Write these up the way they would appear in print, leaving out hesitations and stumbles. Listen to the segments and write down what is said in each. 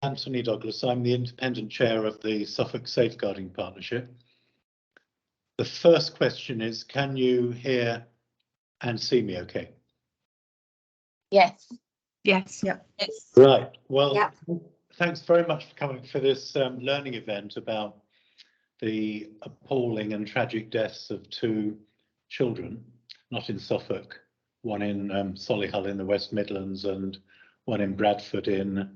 Anthony Douglas. I'm the independent chair of the Suffolk Safeguarding Partnership. The first question is, can you hear and see me okay? Yes. Yes. Yep. Yes. Right. Well, Yep. Thanks very much for coming for this learning event about the appalling and tragic deaths of two children, not in Suffolk, one in Solihull in the West Midlands and one in Bradford in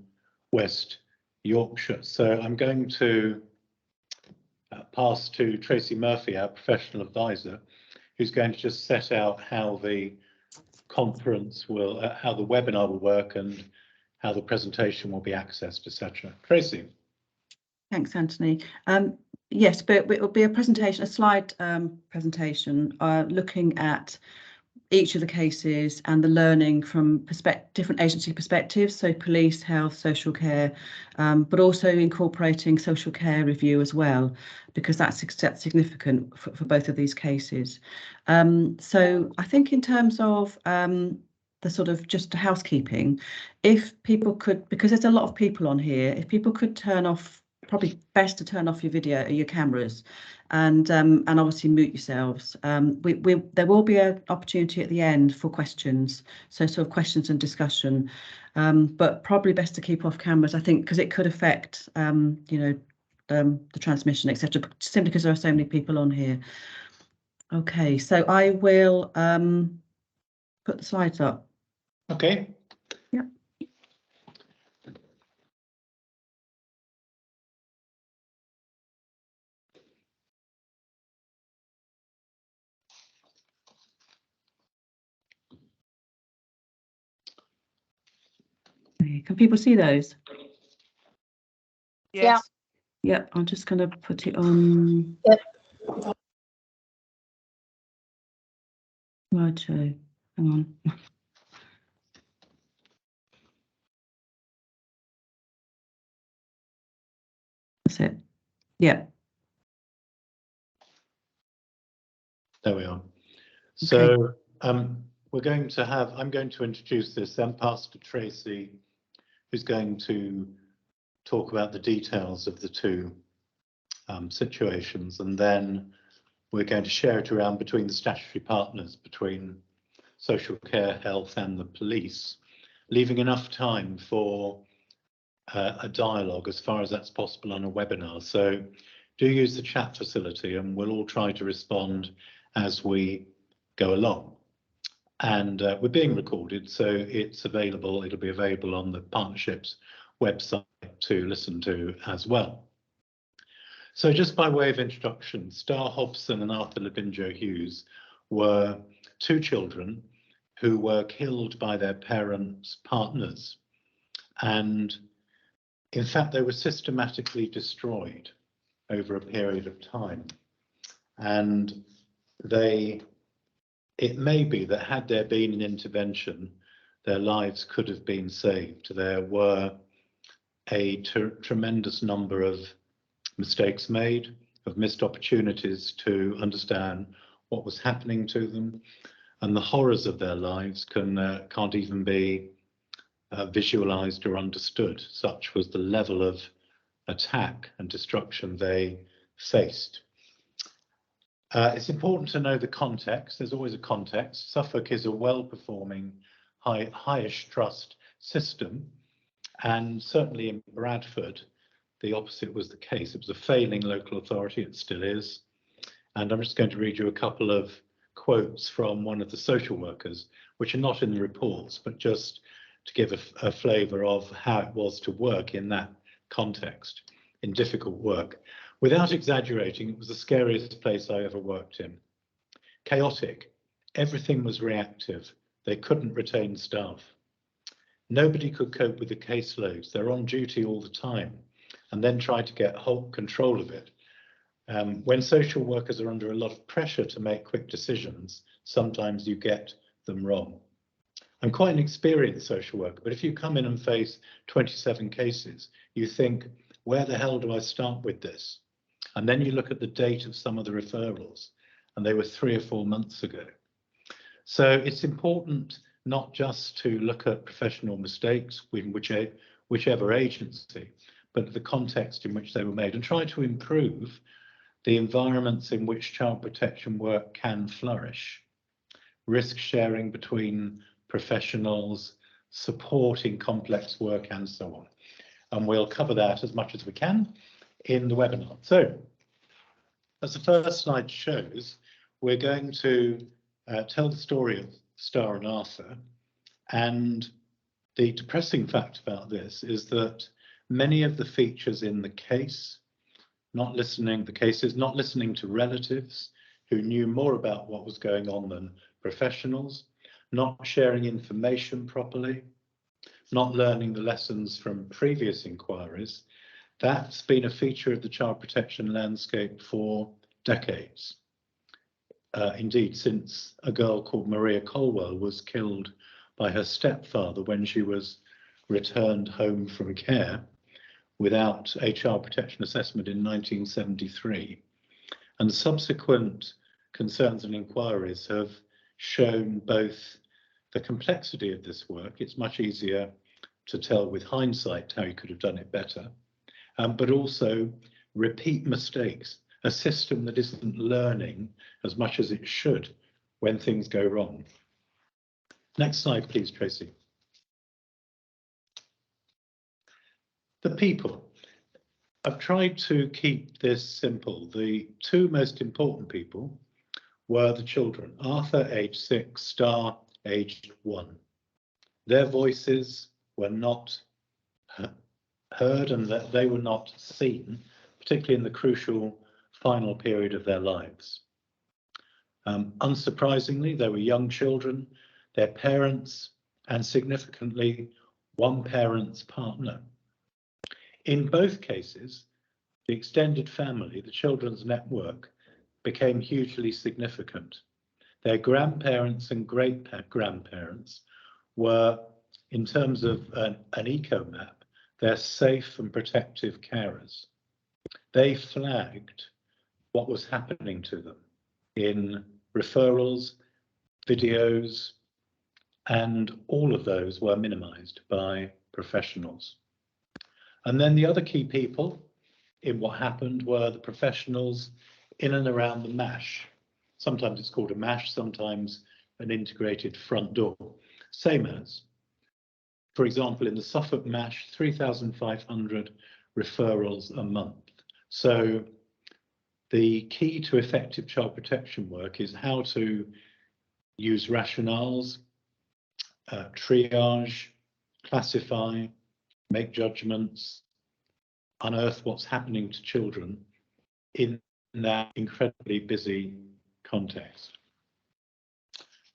West Yorkshire. So I'm going to pass to Tracy Murphy, our professional advisor, who's going to just set out how the conference will, how the webinar will work and how the presentation will be accessed, etc. Tracy. Thanks, Anthony. Yes, but it will be a presentation, a slide presentation, looking at each of the cases and the learning from different agency perspectives, so police, health, social care, but also incorporating social care review as well, because that's significant for both of these cases. So I think in terms of the sort of just housekeeping, if people could, because there's a lot of people on here, if people could turn off, probably best to turn off your video, your cameras, and obviously mute yourselves. There will be an opportunity at the end for questions, so sort of questions and discussion, but probably best to keep off cameras, I think, because it could affect the transmission, etc. Simply because there are so many people on here. Okay, so I will put the slides up. Okay. Yep. Can people see those? Yes. Yeah, I'm just going to put it on. Yep. Slideshow. Hang on. That's it. Yeah. There we are. So we're going to have, I'm going to introduce this, then pass to Tracy, who's going to talk about the details of the two situations, and then we're going to share it around between the statutory partners, between social care, health and the police, leaving enough time for a dialogue as far as that's possible on a webinar. So do use the chat facility and we'll all try to respond as we go along. And we're being recorded, so it's available, it'll be available on the partnership's website to listen to as well. So just by way of introduction, Star Hobson and Arthur Labinjo Hughes were two children who were killed by their parents' partners. And in fact, they were systematically destroyed over a period of time. And it may be that had there been an intervention, their lives could have been saved. There were a tremendous number of mistakes made, of missed opportunities to understand what was happening to them, and the horrors of their lives can't even be visualized or understood. Such was the level of attack and destruction they faced. It's important to know the context. There's always a context. Suffolk is a well-performing, highish trust system, and certainly in Bradford, the opposite was the case. It was a failing local authority, it still is. And I'm just going to read you a couple of quotes from one of the social workers, which are not in the reports, but just to give a flavour of how it was to work in that context, in difficult work. Without exaggerating, it was the scariest place I ever worked in. Chaotic, everything was reactive. They couldn't retain staff. Nobody could cope with the caseloads. They're on duty all the time and then try to get whole control of it. When social workers are under a lot of pressure to make quick decisions, sometimes you get them wrong. I'm quite an experienced social worker, but if you come in and face 27 cases, you think, where the hell do I start with this? And then you look at the date of some of the referrals, and they were 3 or 4 months ago. So it's important not just to look at professional mistakes, whichever agency, but the context in which they were made, and try to improve the environments in which child protection work can flourish. Risk sharing between professionals, supporting complex work, and so on. And we'll cover that as much as we can in the webinar. So, as the first slide shows, we're going to tell the story of Star and Arthur. And the depressing fact about this is that many of the features in the case, not listening to relatives who knew more about what was going on than professionals, not sharing information properly, not learning the lessons from previous inquiries, that's been a feature of the child protection landscape for decades. Indeed, since a girl called Maria Colwell was killed by her stepfather when she was returned home from care without a child protection assessment in 1973. And subsequent concerns and inquiries have shown both the complexity of this work. It's much easier to tell with hindsight how you could have done it better, but also repeat mistakes, a system that isn't learning as much as it should when things go wrong. Next slide, please, Tracy. The people. I've tried to keep this simple. The two most important people were the children, Arthur, aged 6, Star, aged 1. Their voices were not heard and that they were not seen, particularly in the crucial final period of their lives. Unsurprisingly, they were young children, their parents, and significantly, one parent's partner. In both cases, the extended family, the children's network, became hugely significant. Their grandparents and great-grandparents were, in terms of an eco-map, they're safe and protective carers. They flagged what was happening to them in referrals, videos, and all of those were minimized by professionals. And then the other key people in what happened were the professionals in and around the MASH. Sometimes it's called a MASH, sometimes an integrated front door. Same as, for example, in the Suffolk MASH, 3,500 referrals a month. So the key to effective child protection work is how to use rationales, triage, classify, make judgments, unearth what's happening to children in that incredibly busy context.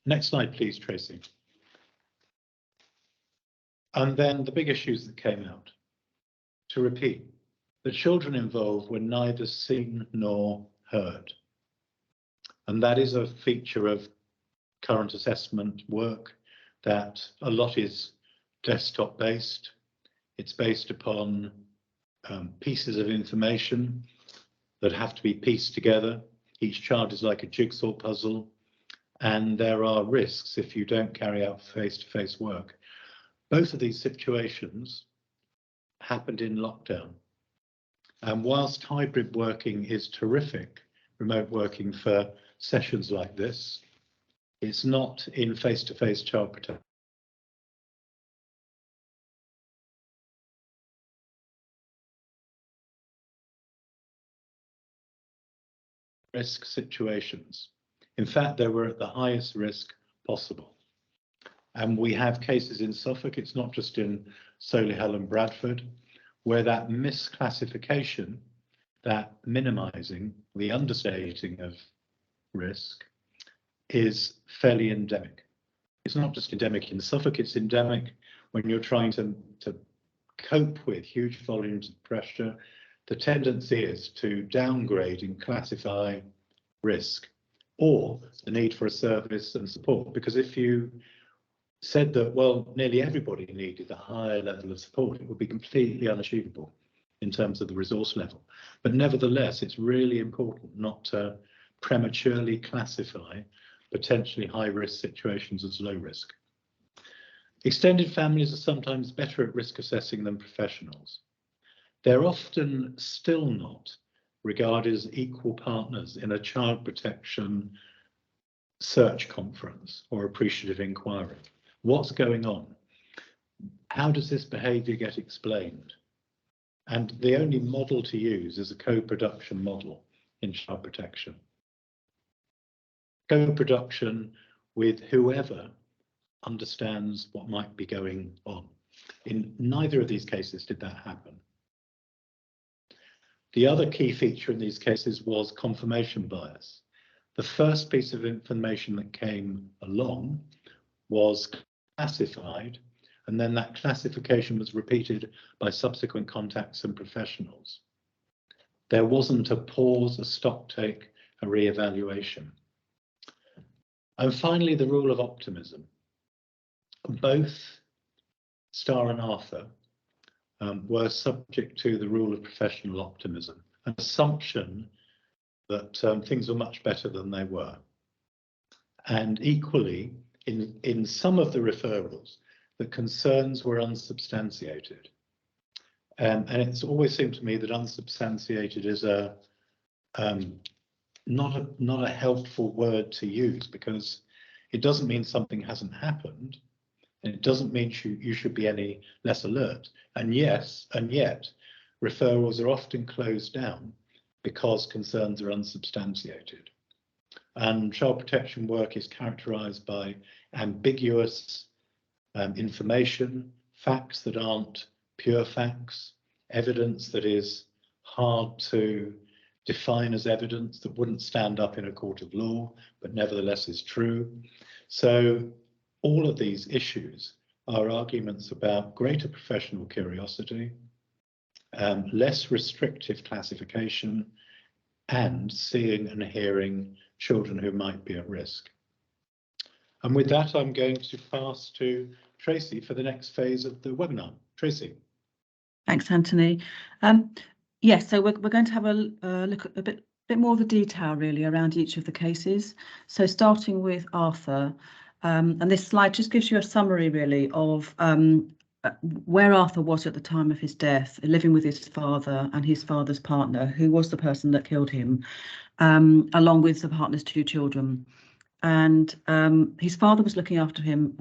Next slide, please, Tracy. And then the big issues that came out. To repeat, the children involved were neither seen nor heard. And that is a feature of current assessment work, that a lot is desktop based. It's based upon pieces of information that have to be pieced together. Each child is like a jigsaw puzzle, and there are risks if you don't carry out face-to-face work. Both of these situations happened in lockdown. And whilst hybrid working is terrific, remote working for sessions like this, it's not in face-to-face child protection. Risk situations. In fact, they were at the highest risk possible. And we have cases in Suffolk, it's not just in Solihull and Bradford, where that misclassification, that minimizing, the understating of risk is fairly endemic. It's not just endemic in Suffolk, it's endemic when you're trying to cope with huge volumes of pressure. The tendency is to downgrade and classify risk or the need for a service and support. Because if you said that, well, nearly everybody needed a higher level of support, it would be completely unachievable in terms of the resource level. But nevertheless, it's really important not to prematurely classify potentially high risk situations as low risk. Extended families are sometimes better at risk assessing than professionals. They're often still not regarded as equal partners in a child protection search conference or appreciative inquiry. What's going on? How does this behaviour get explained? And the only model to use is a co-production model in child protection. Co-production with whoever understands what might be going on. In neither of these cases did that happen. The other key feature in these cases was confirmation bias. The first piece of information that came along was classified, and then that classification was repeated by subsequent contacts and professionals. There wasn't a pause, a stock take, a re-evaluation. And finally, the rule of optimism. Both Starr and Arthur were subject to the rule of professional optimism, an assumption that things were much better than they were. And equally, in some of the referrals, the concerns were unsubstantiated. And it's always seemed to me that unsubstantiated is not a helpful word to use, because it doesn't mean something hasn't happened, and it doesn't mean you should be any less alert. And yes, and yet, referrals are often closed down because concerns are unsubstantiated. And child protection work is characterised by ambiguous information, facts that aren't pure facts, evidence that is hard to define as evidence, that wouldn't stand up in a court of law, but nevertheless is true. So all of these issues are arguments about greater professional curiosity, less restrictive classification, and seeing and hearing children who might be at risk. And with that, I'm going to pass to Tracy for the next phase of the webinar. Tracy. Thanks, Anthony. Yes, so we're going to have a look at a bit more of the detail really around each of the cases. So starting with Arthur, and this slide just gives you a summary really of where Arthur was at the time of his death, living with his father and his father's partner, who was the person that killed him, along with the partner's 2 children. And his father was looking after him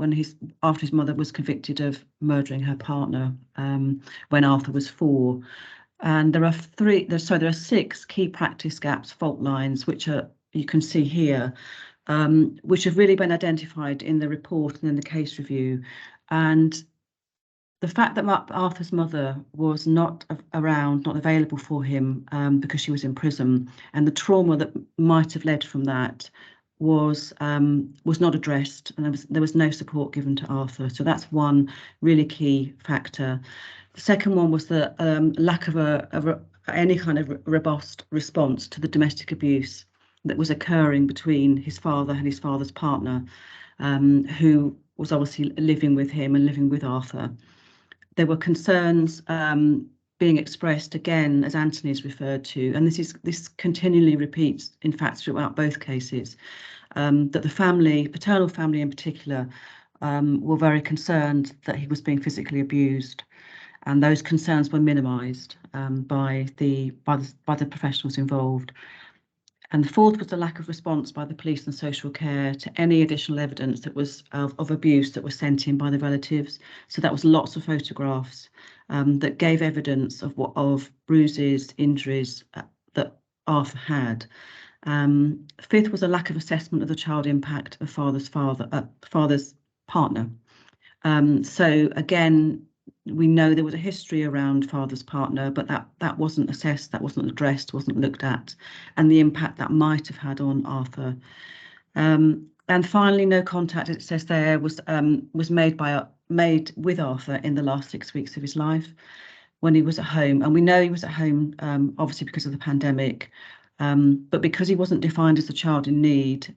after his mother was convicted of murdering her partner when Arthur was 4. And there are 6 key practice gaps, fault lines, which you can see here, which have really been identified in the report and in the case review. And the fact that Arthur's mother was not around, not available for him because she was in prison, and the trauma that might have led from that was not addressed, and there was no support given to Arthur. So that's one really key factor. The second one was the lack of any kind of robust response to the domestic abuse that was occurring between his father and his father's partner, who was obviously living with him and living with Arthur. There were concerns being expressed again, as Anthony has referred to, and this continually repeats, in fact, throughout both cases, that the family, paternal family in particular, were very concerned that he was being physically abused, and those concerns were minimised by the professionals involved. And the fourth was the lack of response by the police and social care to any additional evidence that was of abuse that was sent in by the relatives. So that was lots of photographs that gave evidence of bruises, injuries that Arthur had. Fifth was a lack of assessment of the child impact of father's partner. So again, we know there was a history around father's partner, but that wasn't assessed, that wasn't addressed, wasn't looked at, and the impact that might have had on Arthur. And finally, no contact, it says there, was made with Arthur in the last 6 weeks of his life when he was at home. And we know he was at home, obviously because of the pandemic, but because he wasn't defined as a child in need,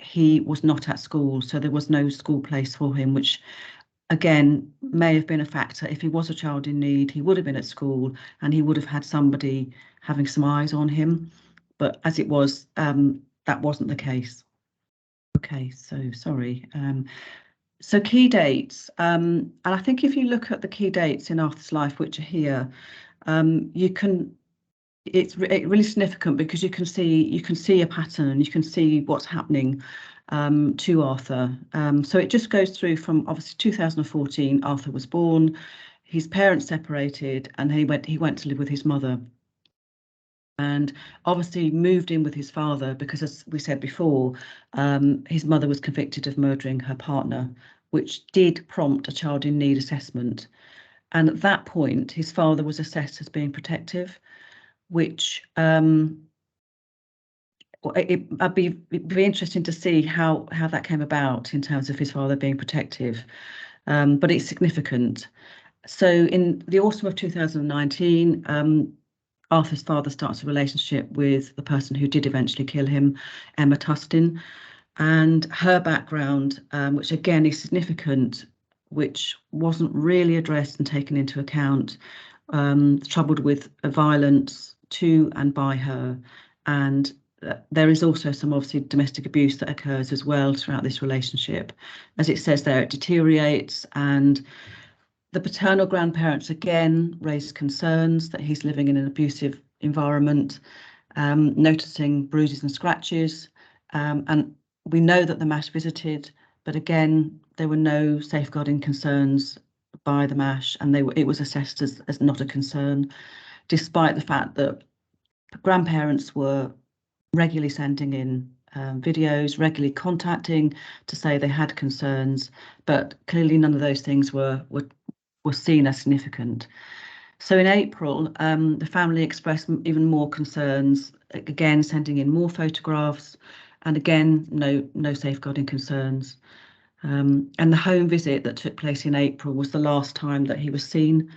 he was not at school, so there was no school place for him, which again may have been a factor. If he was a child in need, he would have been at school and he would have had somebody having some eyes on him, but as it was, that wasn't the case. Okay, so sorry. So key dates, and I think if you look at the key dates in Arthur's life, which are here, you can. It's really significant because you can see a pattern, you can see what's happening to Arthur. So it just goes through from obviously 2014. Arthur was born, his parents separated, and he went to live with his mother. And obviously moved in with his father because, as we said before, his mother was convicted of murdering her partner, which did prompt a child in need assessment. And at that point, his father was assessed as being protective, which it'd be interesting to see how that came about in terms of his father being protective, but it's significant. So in the autumn of 2019, Arthur's father starts a relationship with the person who did eventually kill him, Emma Tustin, and her background, which again is significant, which wasn't really addressed and taken into account, troubled with violence to and by her. And there is also some obviously domestic abuse that occurs as well throughout this relationship. As it says there, it deteriorates, and the paternal grandparents again raised concerns that he's living in an abusive environment, noticing bruises and scratches. And we know that the MASH visited, but again, there were no safeguarding concerns by the MASH, and it was assessed as not a concern, despite the fact that grandparents were regularly sending in videos, regularly contacting to say they had concerns, but clearly none of those things were seen as significant. So in April, the family expressed even more concerns, again sending in more photographs, and again no safeguarding concerns. And the home visit that took place in April was the last time that he was seen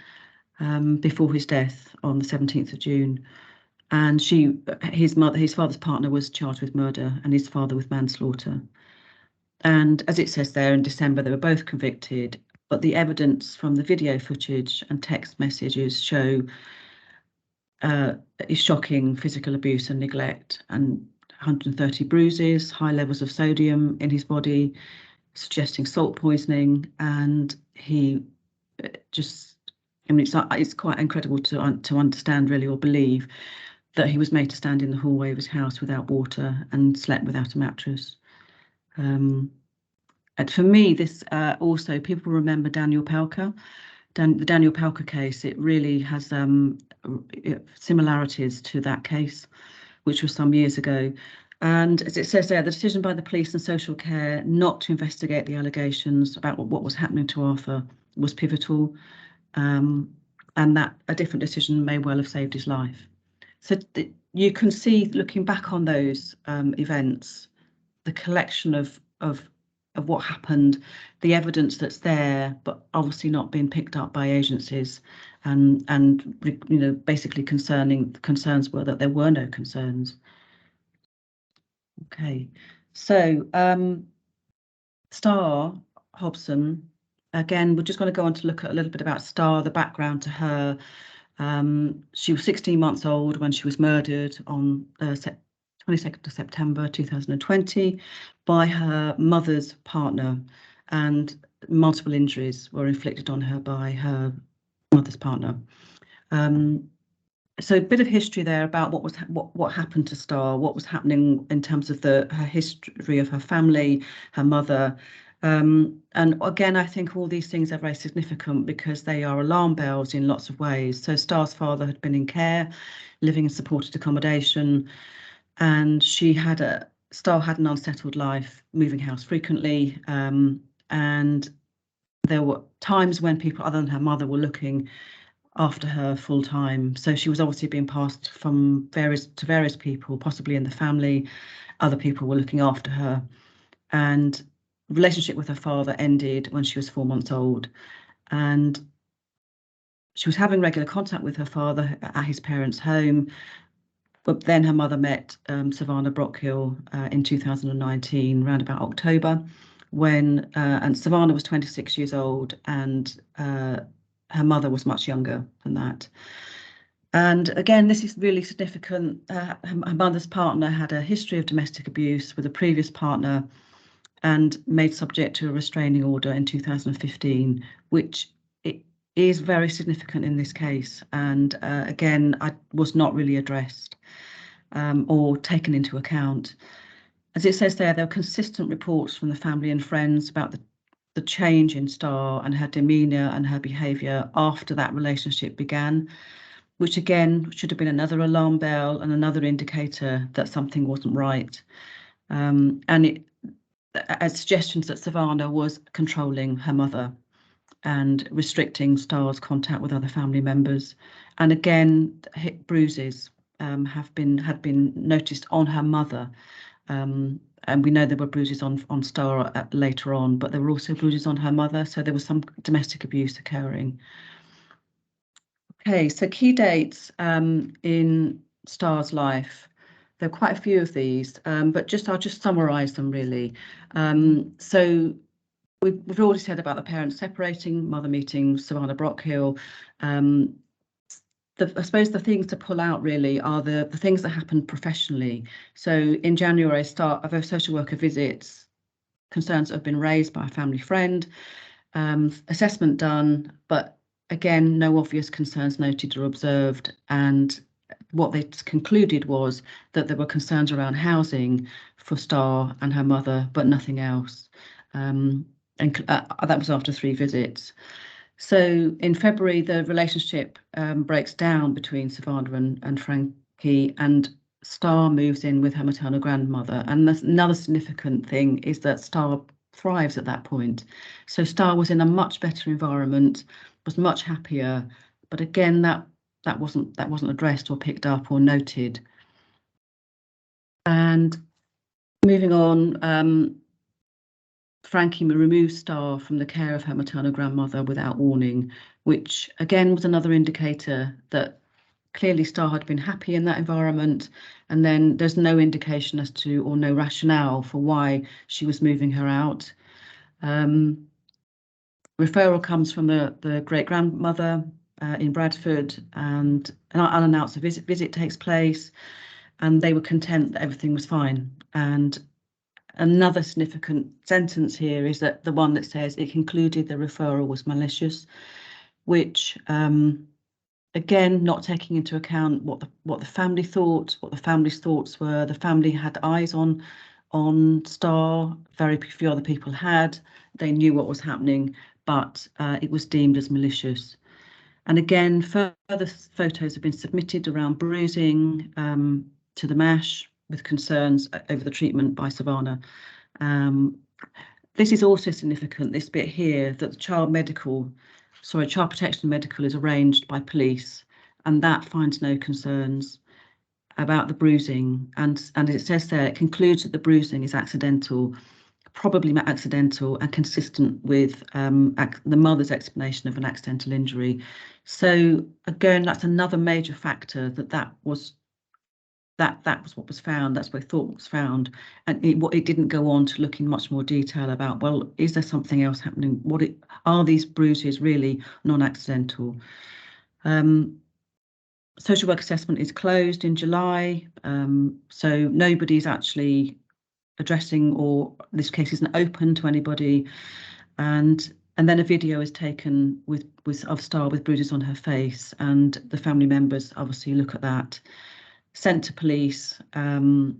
before his death on the 17th of June. And his father's partner was charged with murder and his father with manslaughter. And as it says there, in December, they were both convicted, but the evidence from the video footage and text messages show shocking physical abuse and neglect, and 130 bruises, high levels of sodium in his body, suggesting salt poisoning. And he it's quite incredible to understand really, or believe, that he was made to stand in the hallway of his house without water and slept without a mattress. And for me, this also, people remember Daniel Pelker. The Daniel Pelker case, it really has similarities to that case, which was some years ago. And as it says there, the decision by the police and social care not to investigate the allegations about what was happening to Arthur was pivotal, and that a different decision may well have saved his life. So you can see, looking back on those events, the collection of what happened, the evidence that's there, but obviously not being picked up by agencies, and basically concerns were that there were no concerns. Okay, so Star Hobson, again, we're just going to go on to look at a little bit about Star, the background to her. She was 16 months old when she was murdered on 22nd of September 2020 by her mother's partner, and multiple injuries were inflicted on her by her mother's partner. So a bit of history there about what happened to Star, what was happening in terms of her history of her family, her mother. And again, I think all these things are very significant because they are alarm bells in lots of ways. So Star's father had been in care, living in supported accommodation, and Star had an unsettled life, moving house frequently, and there were times when people other than her mother were looking after her full time. So she was obviously being passed from various people, possibly in the family. Other people were looking after her, and relationship with her father ended when she was 4 months old, and she was having regular contact with her father at his parents' home. But then her mother met Savannah Brockhill in 2019, around about October, and Savannah was 26 years old, and her mother was much younger than that. And again, this is really significant. Her mother's partner had a history of domestic abuse with a previous partner, and made subject to a restraining order in 2015, which it is very significant in this case. And again, I was not really addressed or taken into account. As it says there were consistent reports from the family and friends about the change in Star and her demeanour and her behaviour after that relationship began, which again should have been another alarm bell and another indicator that something wasn't right. And it suggestions that Savannah was controlling her mother and restricting Star's contact with other family members. And again, hip bruises had been noticed on her mother. And we know there were bruises on Star later on, but there were also bruises on her mother. So there was some domestic abuse occurring. Okay, so key dates in Star's life. There are quite a few of these, but I'll just summarise them really. So we've already said about the parents separating, mother meeting Savannah Brockhill. I suppose the things to pull out really are the things that happened professionally. So in January, start of a social worker visits, concerns have been raised by a family friend, assessment done, but again, no obvious concerns noted or observed. And what they concluded was that there were concerns around housing for Star and her mother, but nothing else. And that was after 3 visits. So in February, the relationship breaks down between Savannah and Frankie, and Star moves in with her maternal grandmother. And another significant thing is that Star thrives at that point. So Star was in a much better environment, was much happier, but again, that wasn't addressed or picked up or noted. And moving on, Frankie removed Star from the care of her maternal grandmother without warning, which again was another indicator that clearly Star had been happy in that environment, and then there's no indication as to or no rationale for why she was moving her out. Referral comes from the great grandmother in Bradford, and an unannounced visit takes place, and they were content that everything was fine. And another significant sentence here is that the one that says it concluded the referral was malicious, which again, not taking into account what the family thought, what the family's thoughts were. The family had eyes on Star, very few other people had. They knew what was happening, but it was deemed as malicious. And again, further photos have been submitted around bruising to the MASH with concerns over the treatment by Savannah. This is also significant, this bit here, that the child protection medical is arranged by police, and that finds no concerns about the bruising. And it says there, it concludes that the bruising is accidental, probably accidental and consistent with the mother's explanation of an accidental injury. So again, that's another major factor that was what was found. That's what I thought was found, and it didn't go on to look in much more detail about, well, is there something else happening? Are these bruises really non-accidental? Social work assessment is closed in July, so nobody's actually addressing, or this case isn't open to anybody, and then a video is taken of Star with bruises on her face, and the family members obviously look at that, sent to police, and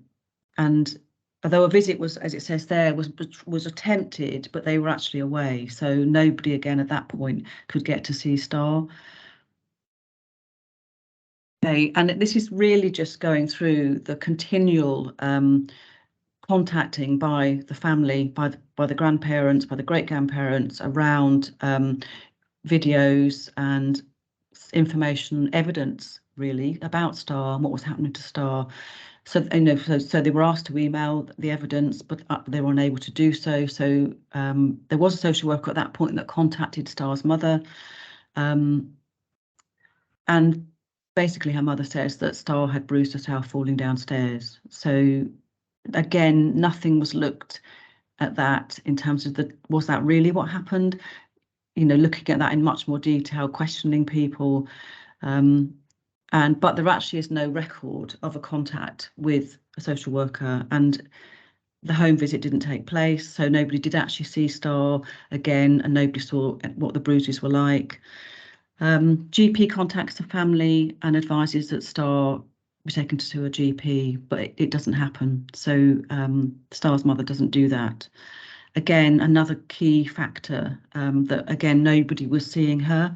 although a visit was, as it says there, was attempted, but they were actually away, so nobody again at that point could get to see Star. Okay, and this is really just going through the continual contacting by the family, by the grandparents, by the great grandparents around videos and information, evidence really about Star and what was happening to Star. So so they were asked to email the evidence, but they were unable to do so. So there was a social worker at that point that contacted Star's mother, and basically her mother says that Star had bruised herself falling downstairs. So again, nothing was looked at that in terms of was that really what happened? Looking at that in much more detail, questioning people, but there actually is no record of a contact with a social worker, and the home visit didn't take place, so nobody did actually see Star again, and nobody saw what the bruises were like. GP contacts the family and advises that Star be taken to a GP, but it doesn't happen. So Star's mother doesn't do that. Again, another key factor that, again, nobody was seeing her.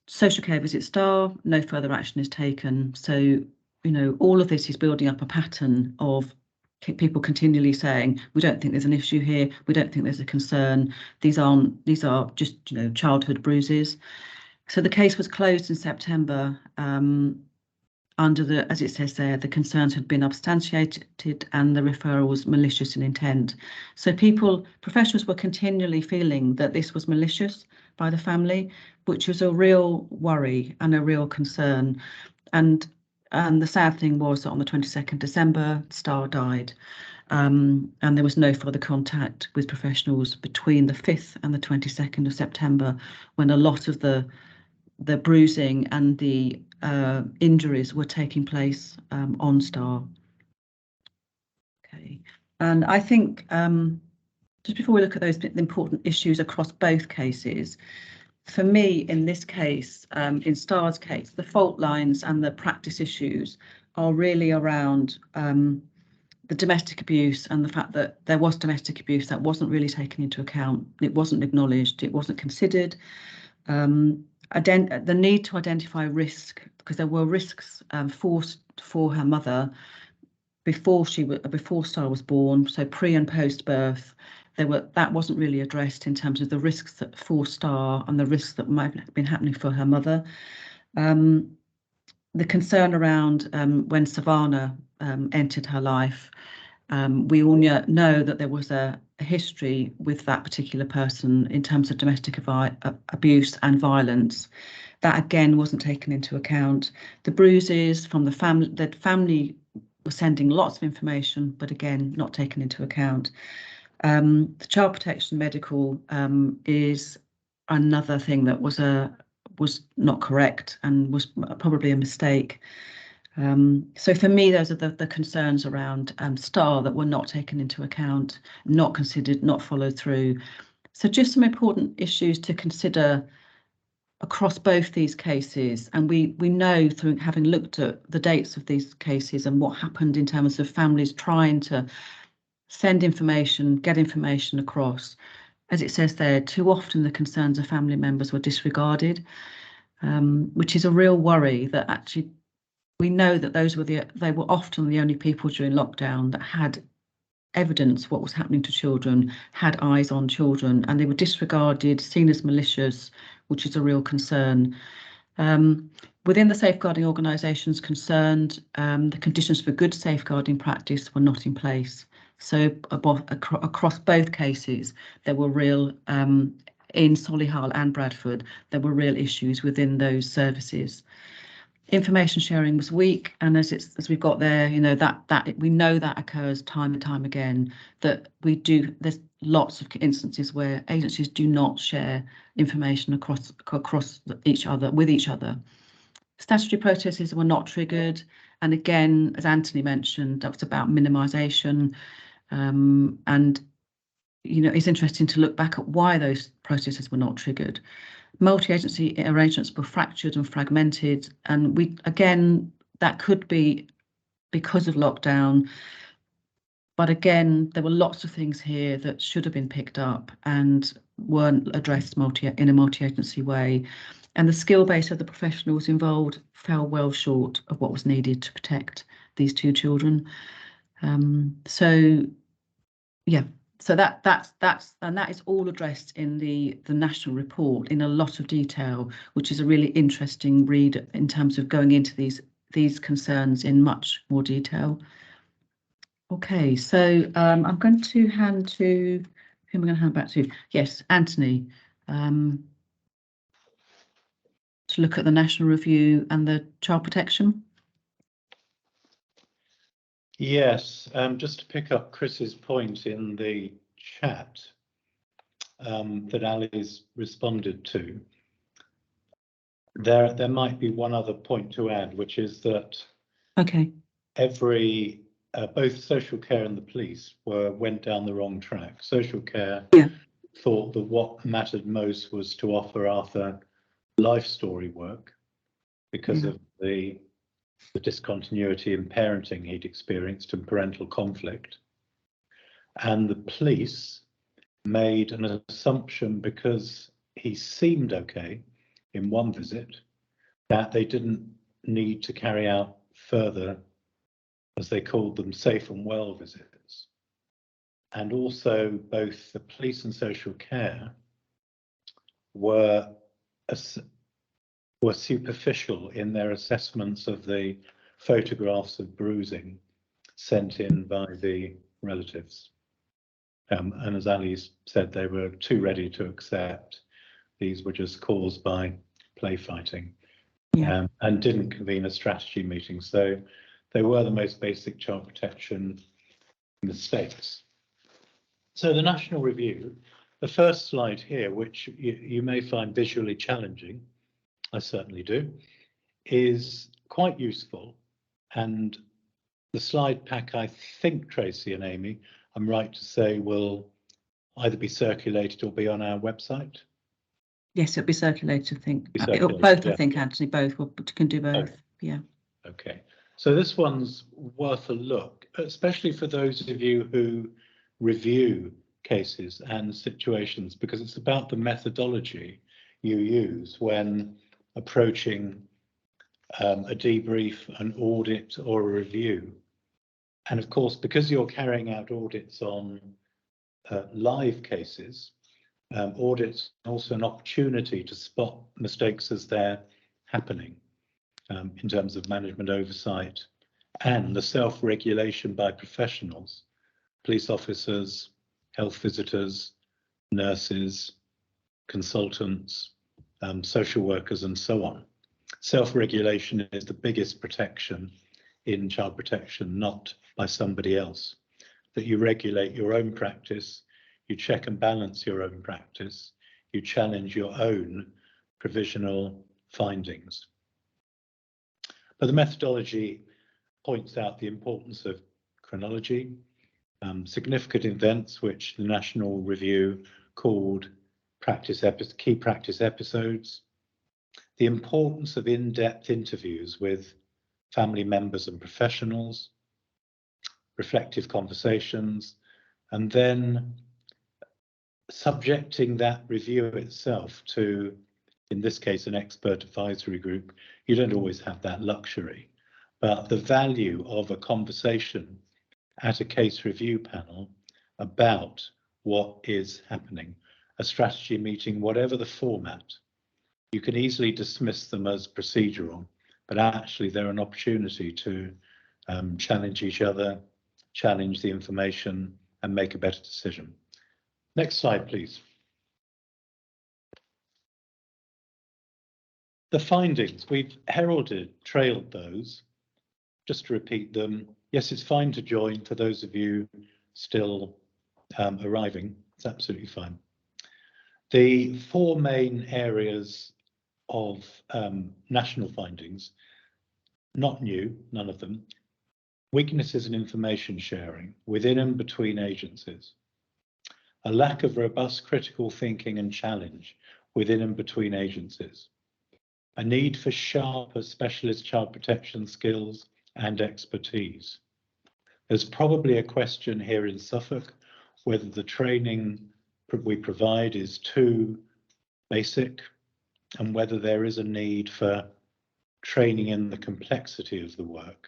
Social care visit Star, no further action is taken. So, you know, all of this is building up a pattern of people continually saying, we don't think there's an issue here, we don't think there's a concern, these are just, you know, childhood bruises. So the case was closed in September under the, as it says there, the concerns had been substantiated and the referral was malicious in intent. So professionals were continually feeling that this was malicious by the family, which was a real worry and a real concern. And the sad thing was that on the 22nd December, Star died. And there was no further contact with professionals between the 5th and the 22nd of September, when a lot of the bruising and the injuries were taking place on Star. Okay, and I think just before we look at those important issues across both cases, for me in this case, in Star's case, the fault lines and the practice issues are really around the domestic abuse and the fact that there was domestic abuse that wasn't really taken into account. It wasn't acknowledged, it wasn't considered. The need to identify risk, because there were risks for her mother before Star was born, so pre and post birth. That wasn't really addressed in terms of the risks for Star and the risks that might have been happening for her mother. The concern around when Savannah entered her life, we all know that there was a history with that particular person in terms of domestic abuse and violence. That again wasn't taken into account. The bruises from the family was sending lots of information, but again not taken into account. The child protection medical is another thing that was not correct and was probably a mistake. So for me, those are the concerns around Star that were not taken into account, not considered, not followed through. So just some important issues to consider across both these cases. And we know, through having looked at the dates of these cases and what happened in terms of families trying to send information, get information across, as it says there, too often the concerns of family members were disregarded, which is a real worry that actually we know that they were often the only people during lockdown that had evidence what was happening to children, had eyes on children, and they were disregarded, seen as malicious, which is a real concern. Within the safeguarding organisations concerned, the conditions for good safeguarding practice were not in place. So across both cases, there were real, in Solihull and Bradford, there were real issues within those services. Information sharing was weak, and as we've got there, you know, that we know that occurs time and time again, that there's lots of instances where agencies do not share information across each other, with each other. Statutory processes were not triggered, and again, as Anthony mentioned, that was about minimisation, and you know, it's interesting to look back at why those processes were not triggered. Multi-agency arrangements were fractured and fragmented, and that could be because of lockdown, but again there were lots of things here that should have been picked up and weren't addressed in a multi-agency way, and the skill base of the professionals involved fell well short of what was needed to protect these two children. So that is all addressed in the national report in a lot of detail, which is a really interesting read in terms of going into these concerns in much more detail. Okay, so I'm going to hand to, who am I going to hand back to? Yes, Anthony, to look at the national review and the child protection. Yes, just to pick up Chris's point in the chat that Ali's responded to, there might be one other point to add, which is that every both social care and the police went down the wrong track. Social care thought that what mattered most was to offer Arthur life story work because of the discontinuity in parenting he'd experienced and parental conflict. And the police made an assumption, because he seemed okay in one visit, that they didn't need to carry out further, as they called them, safe and well visits. And also both the police and social care were superficial in their assessments of the photographs of bruising sent in by the relatives. And as Ali said, they were too ready to accept these were just caused by play fighting, and didn't convene a strategy meeting. So they were the most basic child protection mistakes. So the National Review, the first slide here, which you may find visually challenging, I certainly do, is quite useful. And the slide pack, I think, Tracy and Amy, I'm right to say, will either be circulated or be on our website? Yes, it'll be circulated, I think. Circulated, both, yeah. I think, Anthony, both. We can do both, yeah. Okay, so this one's worth a look, especially for those of you who review cases and situations, because it's about the methodology you use when approaching a debrief, an audit, or a review. And of course, because you're carrying out audits on live cases, audits are also an opportunity to spot mistakes as they're happening, in terms of management oversight and the self-regulation by professionals, police officers, health visitors, nurses, consultants, social workers, and so on. Self-regulation is the biggest protection in child protection, not by somebody else. That you regulate your own practice, you check and balance your own practice, you challenge your own provisional findings. But the methodology points out the importance of chronology, significant events, which the National Review called key practice episodes, the importance of in-depth interviews with family members and professionals, reflective conversations, and then subjecting that review itself to, in this case, an expert advisory group. You don't always have that luxury, but the value of a conversation at a case review panel about what is happening, a strategy meeting, whatever the format. You can easily dismiss them as procedural, but actually they're an opportunity to challenge each other, challenge the information, and make a better decision. Next slide, please. The findings, we've trailed those. Just to repeat them, yes, it's fine to join for those of you still arriving. It's absolutely fine. The four main areas of national findings, not new, none of them. Weaknesses in information sharing within and between agencies. A lack of robust critical thinking and challenge within and between agencies. A need for sharper specialist child protection skills and expertise. There's probably a question here in Suffolk whether the training we provide is too basic, and whether there is a need for training in the complexity of the work.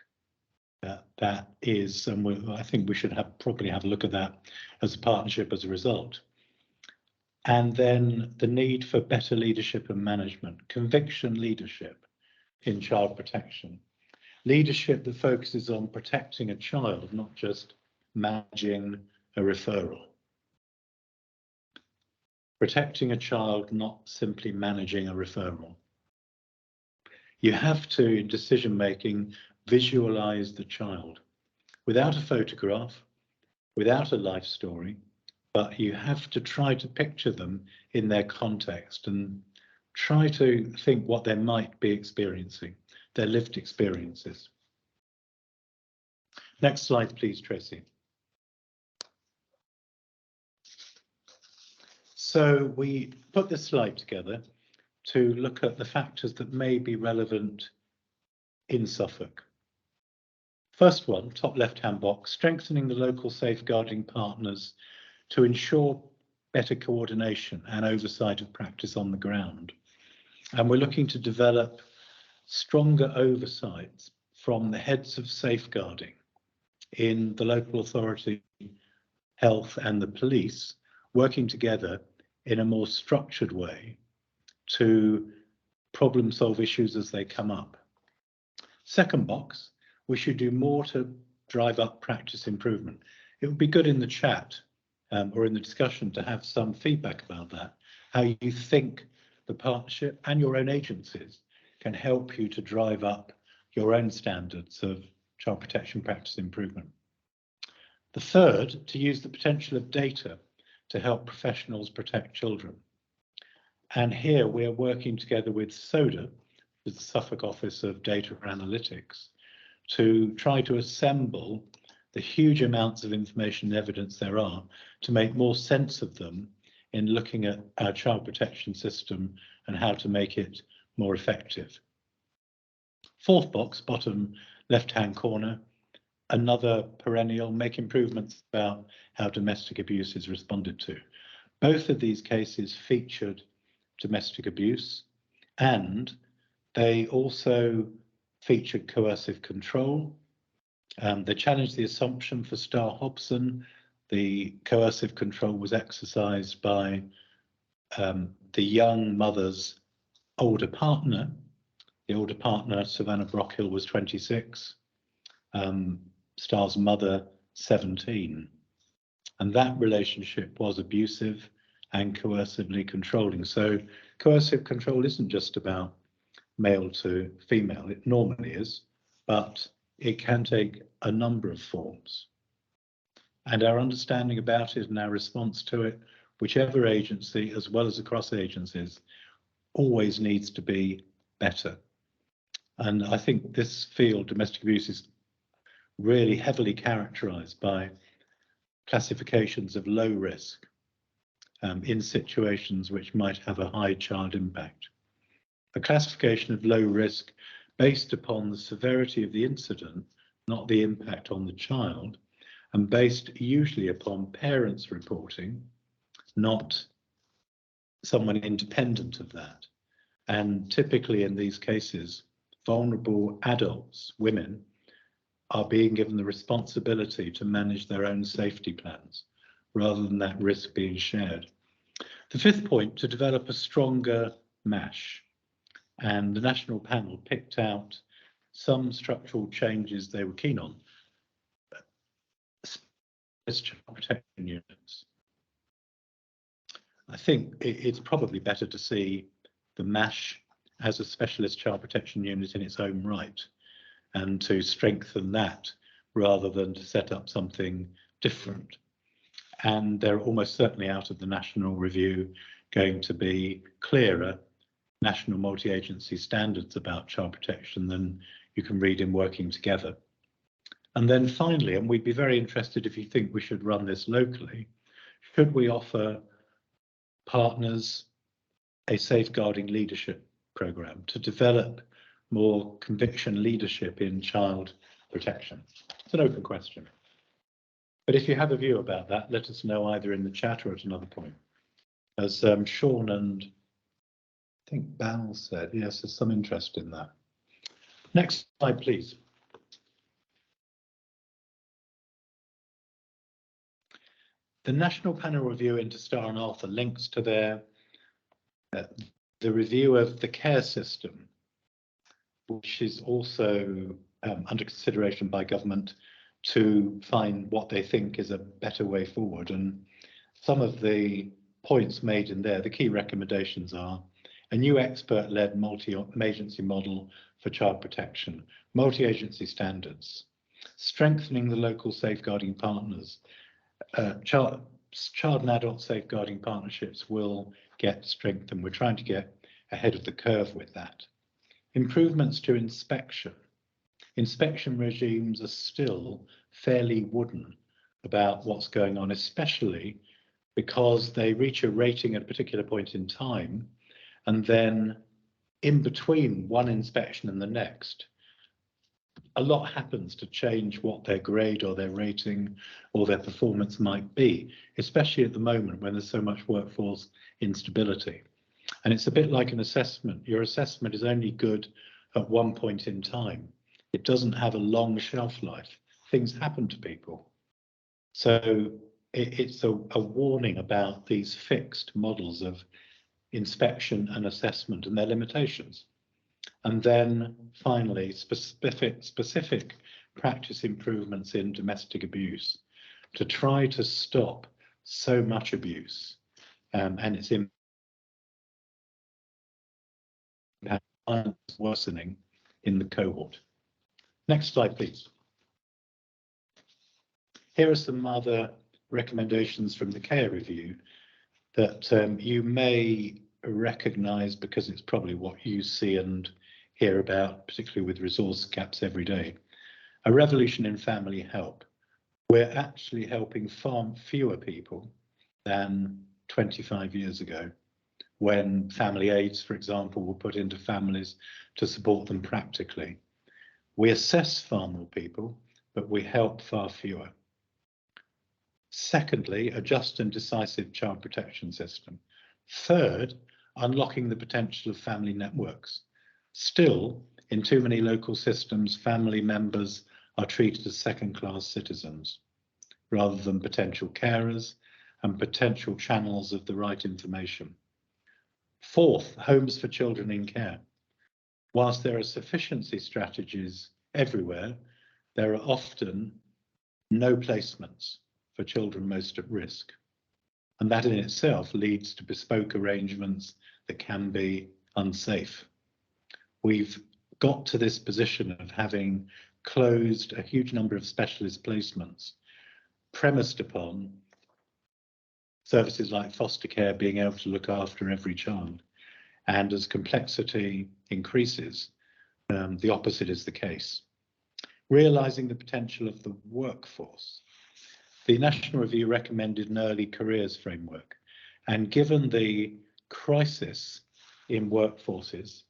That is, and I think we should probably have a look at that as a partnership as a result. And then the need for better leadership and management, conviction leadership in child protection. Leadership that focuses on protecting a child, not just managing a referral. Protecting a child, not simply managing a referral. You have to, in decision making, visualize the child without a photograph, without a life story, but you have to try to picture them in their context and try to think what they might be experiencing, their lived experiences. Next slide, please, Tracy. So we put this slide together to look at the factors that may be relevant in Suffolk. First one, top left-hand box, strengthening the local safeguarding partners to ensure better coordination and oversight of practice on the ground. And we're looking to develop stronger oversight from the heads of safeguarding in the local authority, health and the police, working together in a more structured way to problem solve issues as they come up. Second box, we should do more to drive up practice improvement. It would be good in the chat or in the discussion to have some feedback about that, how you think the partnership and your own agencies can help you to drive up your own standards of child protection practice improvement. The third, to use the potential of data to help professionals protect children. And here we are working together with SODA, the Suffolk Office of Data Analytics, to try to assemble the huge amounts of information and evidence there are to make more sense of them in looking at our child protection system and how to make it more effective. Fourth box, bottom left-hand corner, another perennial, make improvements about how domestic abuse is responded to. Both of these cases featured domestic abuse, and they also featured coercive control. They challenged the assumption for Star Hobson. The coercive control was exercised by the young mother's older partner. The older partner, Savannah Brockhill, was 26. Star's mother, 17. And that relationship was abusive and coercively controlling. So coercive control isn't just about male to female. It normally is, but it can take a number of forms. And our understanding about it and our response to it, whichever agency, as well as across agencies, always needs to be better. And I think this field, domestic abuse, is really heavily characterized by classifications of low risk in situations which might have a high child impact. A classification of low risk based upon the severity of the incident, not the impact on the child, and based usually upon parents reporting, not someone independent of that. And typically in these cases, vulnerable adults, women, are being given the responsibility to manage their own safety plans rather than that risk being shared. The fifth point, to develop a stronger MASH. And the national panel picked out some structural changes they were keen on. Child protection units. I think it's probably better to see the MASH as a specialist child protection unit in its own right, and to strengthen that rather than to set up something different. And they're almost certainly out of the national review going to be clearer national multi-agency standards about child protection than you can read in Working Together. And then finally, and we'd be very interested if you think we should run this locally, should we offer partners a safeguarding leadership programme to develop more conviction leadership in child protection? It's an open question. But if you have a view about that, let us know either in the chat or at another point. As Sean and I think Bal said, yes, there's some interest in that. Next slide, please. The National Panel Review into Star and Arthur links to their the review of the care system, which is also under consideration by government to find what they think is a better way forward. And some of the points made in there, the key recommendations are a new expert-led multi-agency model for child protection, multi-agency standards, strengthening the local safeguarding partners. Child and adult safeguarding partnerships will get strengthened. We're trying to get ahead of the curve with that. Improvements to inspection. inspection regimes are still fairly wooden about what's going on, especially because they reach a rating at a particular point in time, and then in between one inspection and the next, a lot happens to change what their grade or their rating or their performance might be, especially at the moment when there's so much workforce instability. And it's a bit like an assessment. Your assessment is only good at one point in time. It doesn't have a long shelf life. Things happen to people. So it's a warning about these fixed models of inspection and assessment and their limitations. And then finally, specific practice improvements in domestic abuse to try to stop so much abuse and its impact worsening in the cohort. Next slide, please. Here are some other recommendations from the care review that you may recognise because it's probably what you see and hear about, particularly with resource gaps every day. A revolution in family help. We're actually helping far fewer people than 25 years ago, when family aids, for example, were put into families to support them practically. We assess far more people, but we help far fewer. Secondly, a just and decisive child protection system. Third, unlocking the potential of family networks. Still, in too many local systems, family members are treated as second-class citizens, rather than potential carers and potential channels of the right information. Fourth, homes for children in care. Whilst there are sufficiency strategies everywhere, there are often no placements for children most at risk. And that in itself leads to bespoke arrangements that can be unsafe. We've got to this position of having closed a huge number of specialist placements premised upon services like foster care being able to look after every child. And as complexity increases, the opposite is the case. Realising the potential of the workforce. The National Review recommended an early careers framework, and given the crisis in workforces,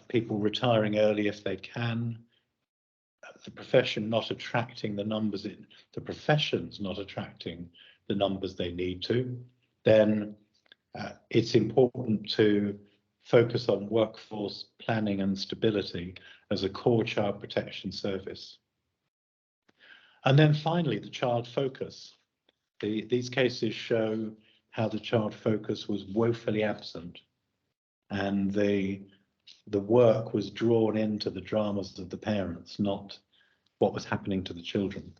people retiring early if they can, the profession not attracting the numbers, the professions not attracting the numbers they need to, then it's important to focus on workforce planning and stability as a core child protection service. And then finally, the child focus. These cases show how the child focus was woefully absent, and the work was drawn into the dramas of the parents, not what was happening to the children.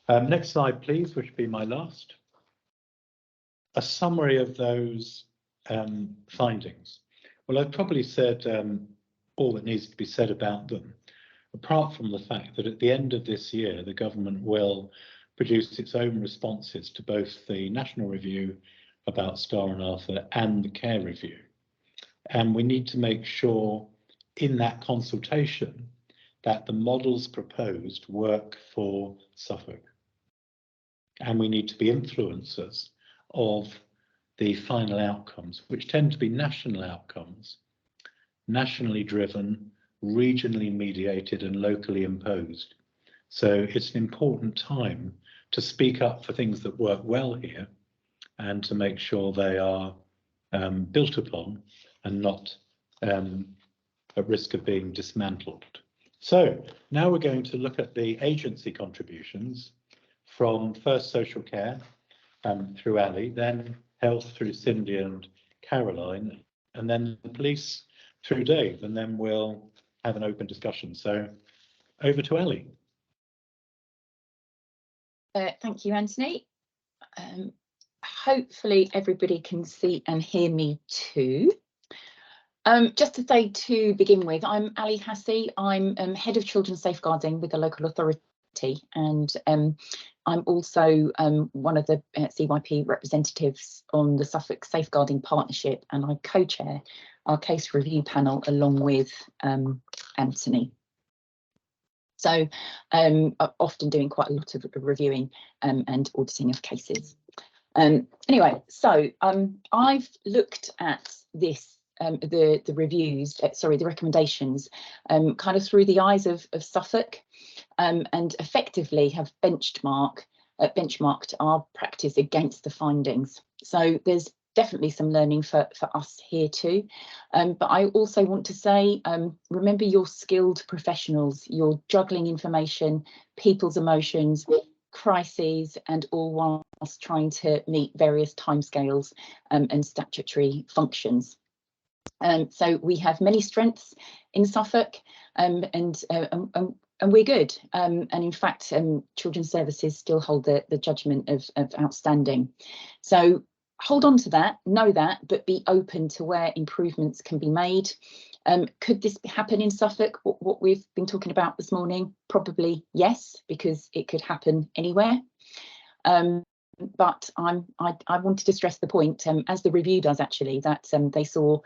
Next slide, please, which would be my last. A summary of those findings. Well, I've probably said all that needs to be said about them, apart from the fact that at the end of this year, the government will produce its own responses to both the National Review about Star and Arthur and the Care Review. And we need to make sure in that consultation that the models proposed work for Suffolk. And we need to be influencers of the final outcomes, which tend to be national outcomes, nationally driven, regionally mediated and locally imposed. So it's an important time to speak up for things that work well here and to make sure they are built upon and not at risk of being dismantled. So now we're going to look at the agency contributions from first social care through Ali, then health through Cindy and Caroline, and then the police through Dave, and then we'll have an open discussion. So over to Ali. Thank you, Anthony. Hopefully everybody can see and hear me too. Just to say to begin with, I'm Ali Hassi. I'm Head of Children's Safeguarding with the local authority, and I'm also one of the CYP representatives on the Suffolk Safeguarding Partnership, and I co-chair our case review panel along with Anthony. So often doing quite a lot of reviewing and auditing of cases. Anyway, so I've looked at this, the reviews, the recommendations, kind of through the eyes of Suffolk, and effectively have benchmarked our practice against the findings. So there's definitely some learning for us here too. But I also want to say, remember, you're skilled professionals, you're juggling information, people's emotions, crises, and all whilst trying to meet various timescales and statutory functions. So we have many strengths in Suffolk, and we're good. And in fact, Children's Services still hold the judgment of outstanding. So hold on to that, know that, but be open to where improvements can be made. Could this happen in Suffolk, what we've been talking about this morning? Probably yes, because it could happen anywhere. But I wanted to stress the point, as the review does actually, that they saw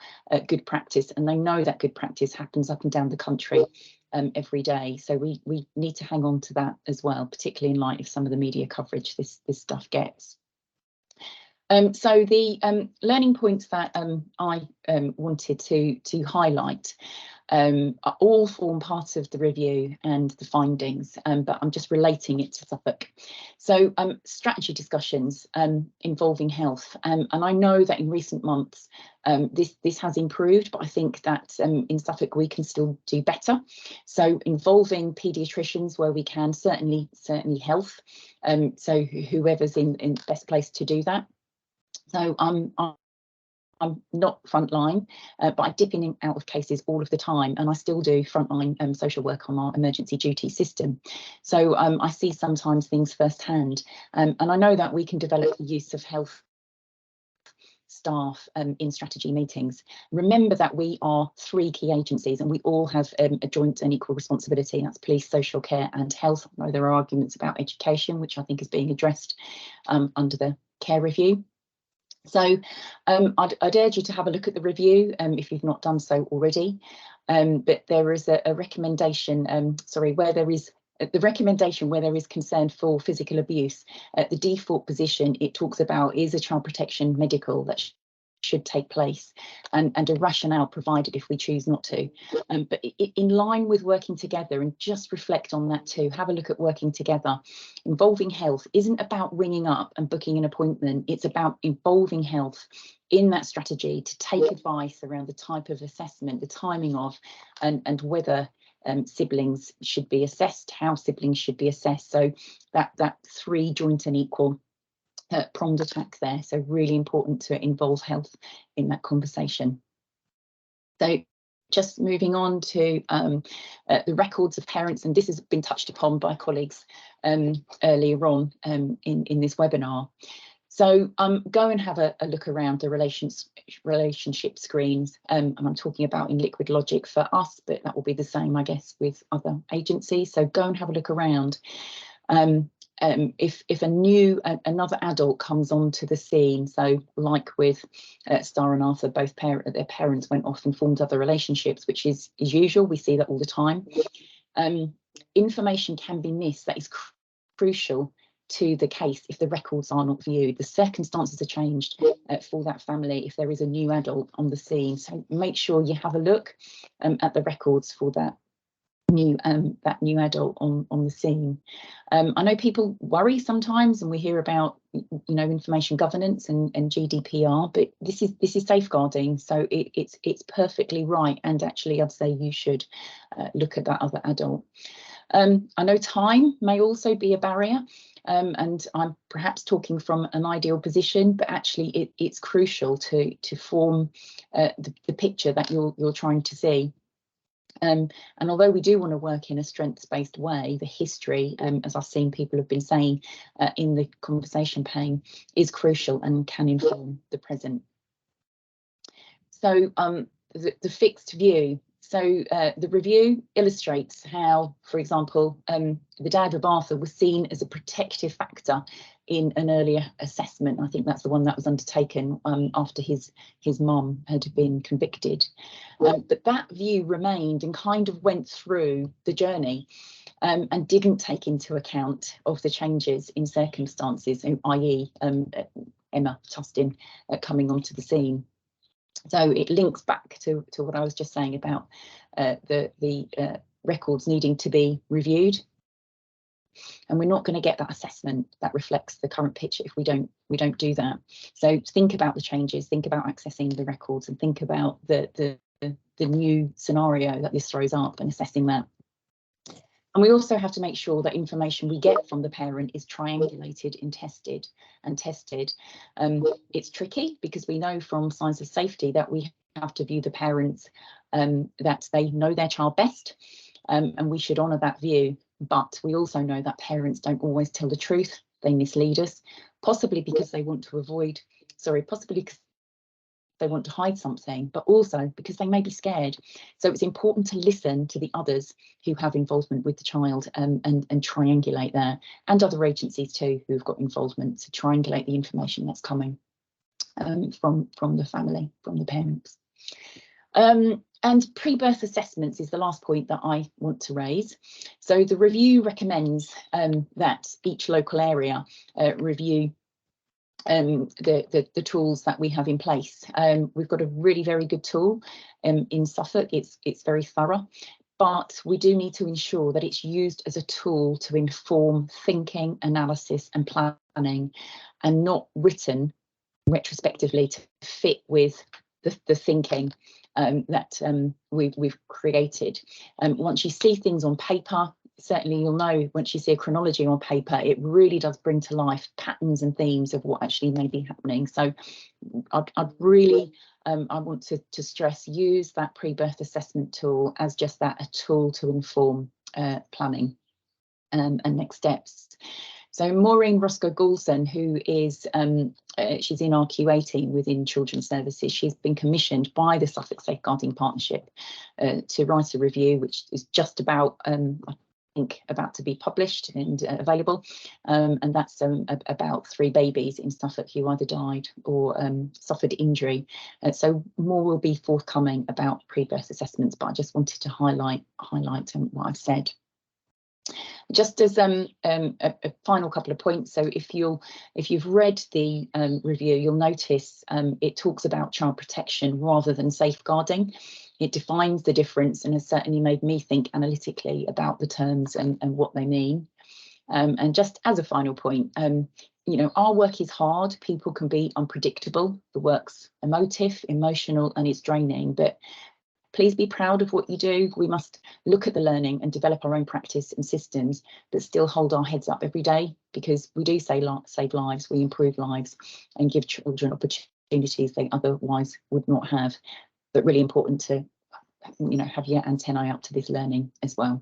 good practice, and they know that good practice happens up and down the country every day. So we need to hang on to that as well, particularly in light of some of the media coverage this stuff gets. So the learning points that I wanted to highlight all form part of the review and the findings, but I'm just relating it to Suffolk. So strategy discussions involving health, and I know that in recent months this has improved, but I think that in Suffolk we can still do better. So involving paediatricians where we can, certainly health, so whoever's in best place to do that. So I'm not frontline, but I dip in and out of cases all of the time, and I still do frontline social work on our emergency duty system. So I see sometimes things firsthand, and I know that we can develop the use of health staff in strategy meetings. Remember that we are 3 key agencies, and we all have a joint and equal responsibility. That's police, social care and health. I know there are arguments about education, which I think is being addressed under the care review. So I'd urge you to have a look at the review if you've not done so already. But there is a recommendation, where there is the recommendation where there is concern for physical abuse. The default position it talks about is a child protection medical that should take place, and a rationale provided if we choose not to. But in line with working together, and just reflect on that too, have a look at working together. Involving health isn't about ringing up and booking an appointment, it's about involving health in that strategy to take advice around the type of assessment, the timing of, and whether siblings should be assessed, how siblings should be assessed. So that 3 joint and equal pronged attack there. So really important to involve health in that conversation. So just moving on to the records of parents, and this has been touched upon by colleagues earlier on in this webinar. So go and have a look around the relationship screens, and I'm talking about in Liquid Logic for us, but that will be the same, I guess, with other agencies. So go and have a look around. If another adult comes onto the scene, so like with Star and Arthur, both their parents went off and formed other relationships, which is usual. We see that all the time. Information can be missed that is crucial to the case if the records are not viewed. The circumstances are changed for that family if there is a new adult on the scene. So make sure you have a look at the records for that new adult on the scene. I know people worry sometimes, and we hear about information governance and GDPR, but this is safeguarding, so it's perfectly right, and actually I'd say you should look at that other adult. I know time may also be a barrier, and I'm perhaps talking from an ideal position, but actually it's crucial to form the picture that you're trying to see. And although we do want to work in a strengths-based way, the history, as I've seen people have been saying in the conversation pane, is crucial and can inform the present. So the fixed view. So the review illustrates how, for example, the dad of Arthur was seen as a protective factor in an earlier assessment. I think that's the one that was undertaken after his mum had been convicted. But that view remained and kind of went through the journey. and didn't take into account of the changes in circumstances, i.e. Emma Tustin coming onto the scene. So it links back to what I was just saying about the records needing to be reviewed. And we're not going to get that assessment that reflects the current picture if we don't do that. So think about the changes, think about accessing the records, and think about the new scenario that this throws up and assessing that. And we also have to make sure that information we get from the parent is triangulated and tested. It's tricky because we know from signs of safety that we have to view the parents that they know their child best, and we should honour that view. But we also know that parents don't always tell the truth. They mislead us, possibly because they want to possibly because they want to hide something, but also because they may be scared. So it's important to listen to the others who have involvement with the child and triangulate there, and other agencies too who've got involvement, to triangulate the information that's coming from the family, from the parents. And pre-birth assessments is the last point that I want to raise. So the review recommends that each local area review the tools that we have in place. We've got a really very good tool in Suffolk. It's very thorough, but we do need to ensure that it's used as a tool to inform thinking, analysis and planning, and not written retrospectively to fit with the thinking that we've created. Once you see things on paper, certainly you'll know once you see a chronology on paper, it really does bring to life patterns and themes of what actually may be happening. So I'd really, I want to stress, use that pre-birth assessment tool as just that, a tool to inform planning and next steps. So Maureen Roscoe-Goulson, who is, she's in our QA team within Children's Services, she's been commissioned by the Suffolk Safeguarding Partnership to write a review, which is just about, I think, about to be published and available. And that's about 3 babies in Suffolk who either died or suffered injury. So more will be forthcoming about pre-birth assessments, but I just wanted to highlight what I've said. Just as a final couple of points, so if you've read the review, you'll notice it talks about child protection rather than safeguarding. It defines the difference and has certainly made me think analytically about the terms and what they mean. And just as a final point, you know, our work is hard. People can be unpredictable. The work's emotional, and it's draining, but please be proud of what you do. We must look at the learning and develop our own practice and systems, but still hold our heads up every day, because we do save lives, we improve lives and give children opportunities they otherwise would not have. But really important to, you know, have your antennae up to this learning as well.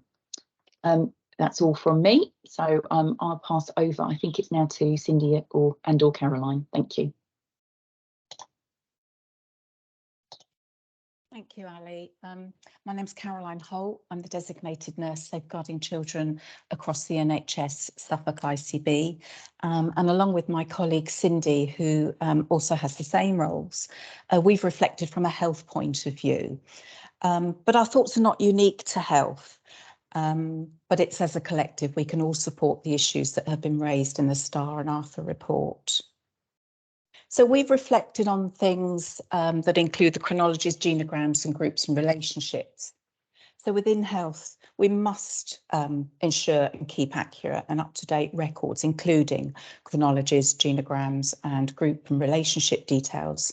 That's all from me. So I'll pass over, I think it's now to Cindy or Caroline. Thank you. Thank you, Ali. My name's Caroline Holt. I'm the designated nurse safeguarding children across the NHS Suffolk ICB. And along with my colleague Cindy, who also has the same roles, we've reflected from a health point of view. But our thoughts are not unique to health, but it's as a collective we can all support the issues that have been raised in the Star and Arthur report. So we've reflected on things that include the chronologies, genograms and groups and relationships. So within health, we must ensure and keep accurate and up-to-date records, including chronologies, genograms and group and relationship details,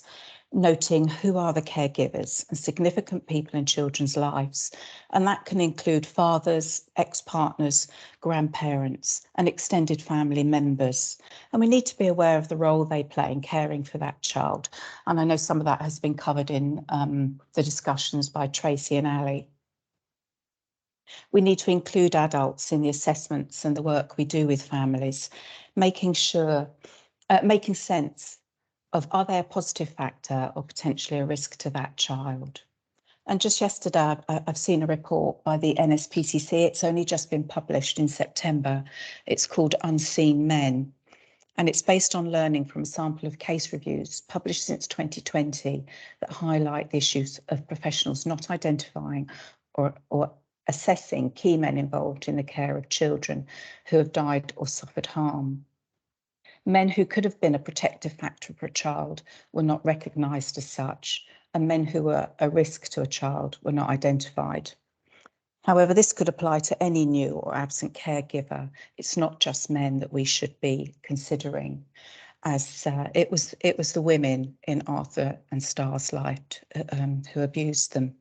noting who are the caregivers and significant people in children's lives. And that can include fathers, ex-partners, grandparents and extended family members. And we need to be aware of the role they play in caring for that child. And I know some of that has been covered in the discussions by Tracy and Ali. We need to include adults in the assessments and the work we do with families, making sense of, are they a positive factor or potentially a risk to that child? And just yesterday, I've seen a report by the NSPCC. It's only just been published in September. It's called Unseen Men, and it's based on learning from a sample of case reviews published since 2020 that highlight the issues of professionals not identifying or assessing key men involved in the care of children who have died or suffered harm. Men who could have been a protective factor for a child were not recognised as such, and men who were a risk to a child were not identified. However, this could apply to any new or absent caregiver. It's not just men that we should be considering, as it was the women in Arthur and Starr's life who abused them.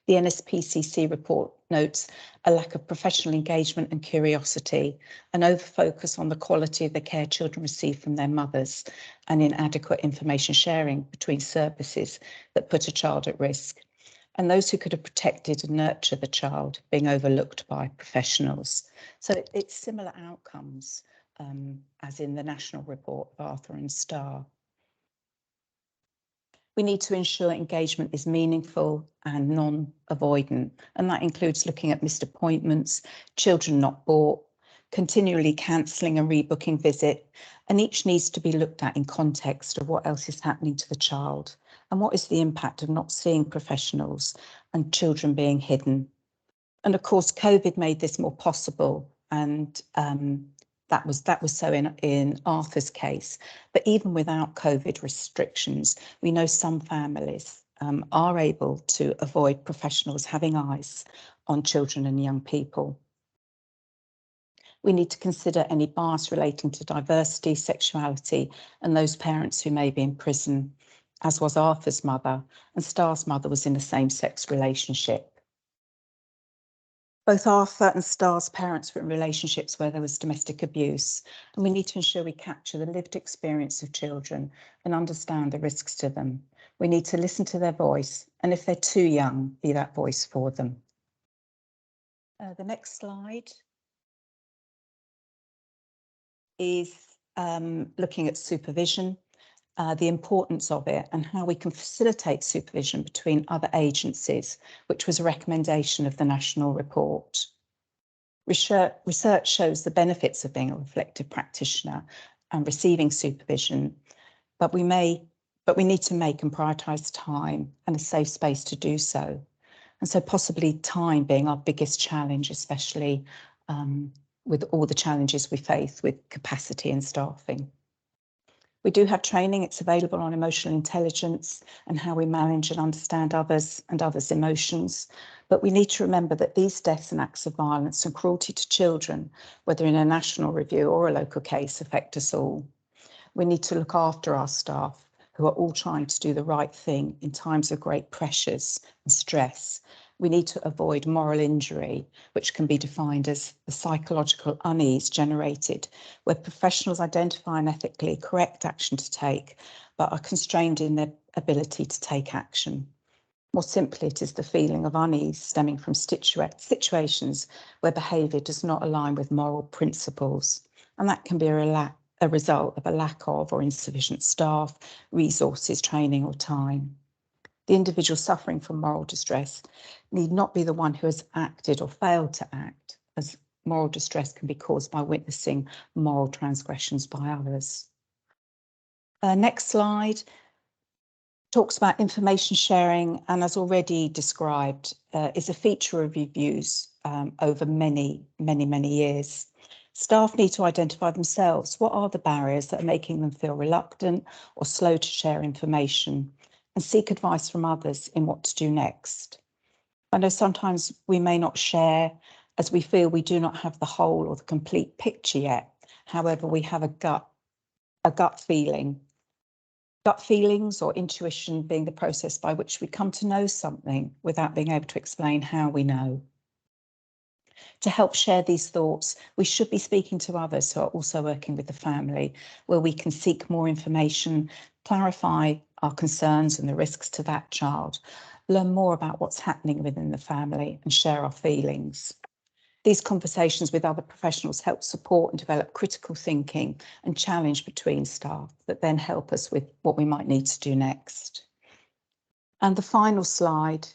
The NSPCC report notes a lack of professional engagement and curiosity, an over-focus on the quality of the care children receive from their mothers, and inadequate information sharing between services that put a child at risk, and those who could have protected and nurtured the child being overlooked by professionals. So it's similar outcomes as in the national report of Arthur and Starr. We need to ensure engagement is meaningful and non-avoidant, and that includes looking at missed appointments, children not brought, continually cancelling and rebooking visit, and each needs to be looked at in context of what else is happening to the child and what is the impact of not seeing professionals and children being hidden. And of course, COVID made this more possible, and that was so in Arthur's case. But even without COVID restrictions, we know some families are able to avoid professionals having eyes on children and young people. We need to consider any bias relating to diversity, sexuality, and those parents who may be in prison, as was Arthur's mother, and Starr's mother was in a same-sex relationship. Both Arthur and Starr's parents were in relationships where there was domestic abuse, and we need to ensure we capture the lived experience of children and understand the risks to them. We need to listen to their voice, and if they're too young, be that voice for them. The next slide is looking at supervision, the importance of it, and how we can facilitate supervision between other agencies, which was a recommendation of the national report. Research shows the benefits of being a reflective practitioner and receiving supervision, but we need to make and prioritise time and a safe space to do so. And so possibly time being our biggest challenge, especially with all the challenges we face with capacity and staffing. We do have training, it's available on emotional intelligence and how we manage and understand others and others' emotions. But we need to remember that these deaths and acts of violence and cruelty to children, whether in a national review or a local case, affect us all. We need to look after our staff, who are all trying to do the right thing in times of great pressures and stress. We need to avoid moral injury, which can be defined as the psychological unease generated where professionals identify an ethically correct action to take, but are constrained in their ability to take action. More simply, it is the feeling of unease stemming from situations where behaviour does not align with moral principles, and that can be a result of a lack of or insufficient staff, resources, training or time. The individual suffering from moral distress need not be the one who has acted or failed to act, as moral distress can be caused by witnessing moral transgressions by others. Next slide talks about information sharing, and as already described, is a feature of reviews over many years. Staff need to identify themselves. What are the barriers that are making them feel reluctant or slow to share information, and seek advice from others in what to do next. I know sometimes we may not share as we feel we do not have the whole or the complete picture yet. However, we have a gut feeling. Gut feelings or intuition being the process by which we come to know something without being able to explain how we know. To help share these thoughts, we should be speaking to others who are also working with the family, where we can seek more information, clarify our concerns and the risks to that child, learn more about what's happening within the family and share our feelings. These conversations with other professionals help support and develop critical thinking and challenge between staff that then help us with what we might need to do next. And the final slide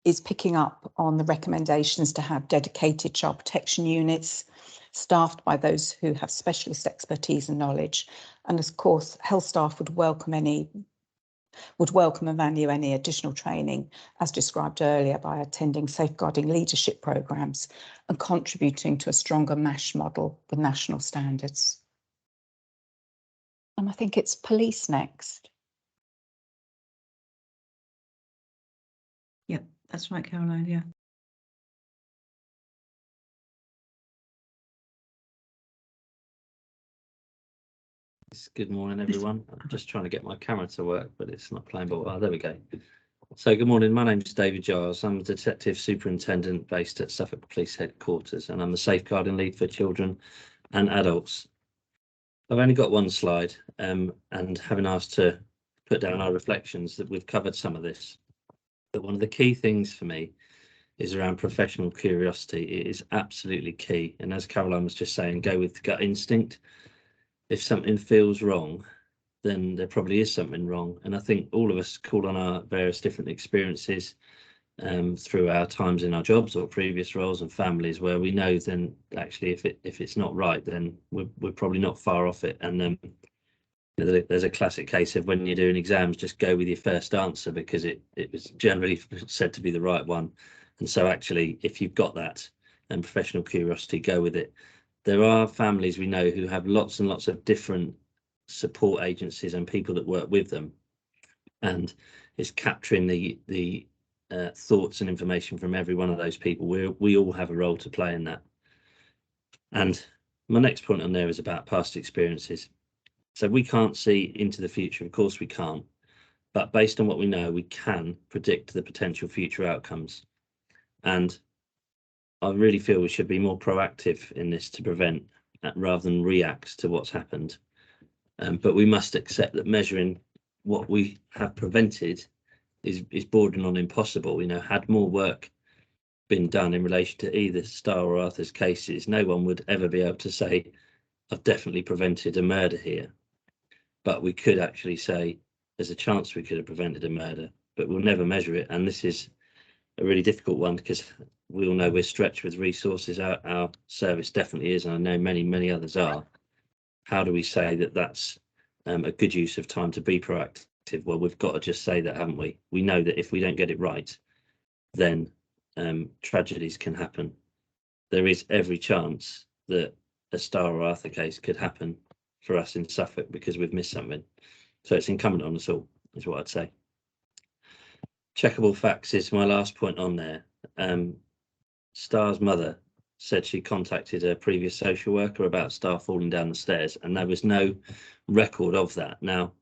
is picking up on the recommendations to have dedicated child protection units staffed by those who have specialist expertise and knowledge. And of course, health staff would welcome any would welcome and value any additional training, as described earlier, by attending safeguarding leadership programmes and contributing to a stronger MASH model with national standards. And I think it's police next. Yeah, that's right, Caroline, yeah. Good morning, everyone. I'm just trying to get my camera to work, but it's not playing ball. Oh, there we go. So good morning. My name is David Giles. I'm a Detective Superintendent based at Suffolk Police Headquarters, and I'm the Safeguarding Lead for children and adults. I've only got one slide, and having asked to put down our reflections, that we've covered some of this. But one of the key things for me is around professional curiosity. It is absolutely key. And as Caroline was just saying, go with gut instinct. If something feels wrong, then there probably is something wrong. And I think all of us call on our various different experiences through our times in our jobs or previous roles and families, where we know then actually if it's not right, then we're probably not far off it. And there's a classic case of when you're doing exams, just go with your first answer because it was generally said to be the right one. And so actually, if you've got that and professional curiosity, go with it. There are families we know who have lots and lots of different support agencies and people that work with them, and it's capturing the thoughts and information from every one of those people. We all have a role to play in that. And my next point on there is about past experiences. So we can't see into the future, of course we can't, but based on what we know, we can predict the potential future outcomes. And I really feel we should be more proactive in this to prevent rather than react to what's happened. But we must accept that measuring what we have prevented is bordering on impossible. You know, had more work been done in relation to either Star or Arthur's cases, no one would ever be able to say, I've definitely prevented a murder here. But we could actually say there's a chance we could have prevented a murder, but we'll never measure it. And this is a really difficult one because we all know we're stretched with resources. Our service definitely is, and I know many others are. How do we say that that's a good use of time to be proactive? Well, we've got to just say that, haven't we? We know that if we don't get it right, then tragedies can happen. There is every chance that a Star or Arthur case could happen for us in Suffolk because we've missed something. So it's incumbent on us all, is what I'd say. Checkable facts is my last point on there. Star's mother said she contacted a previous social worker about Star falling down the stairs, and there was no record of that. Now,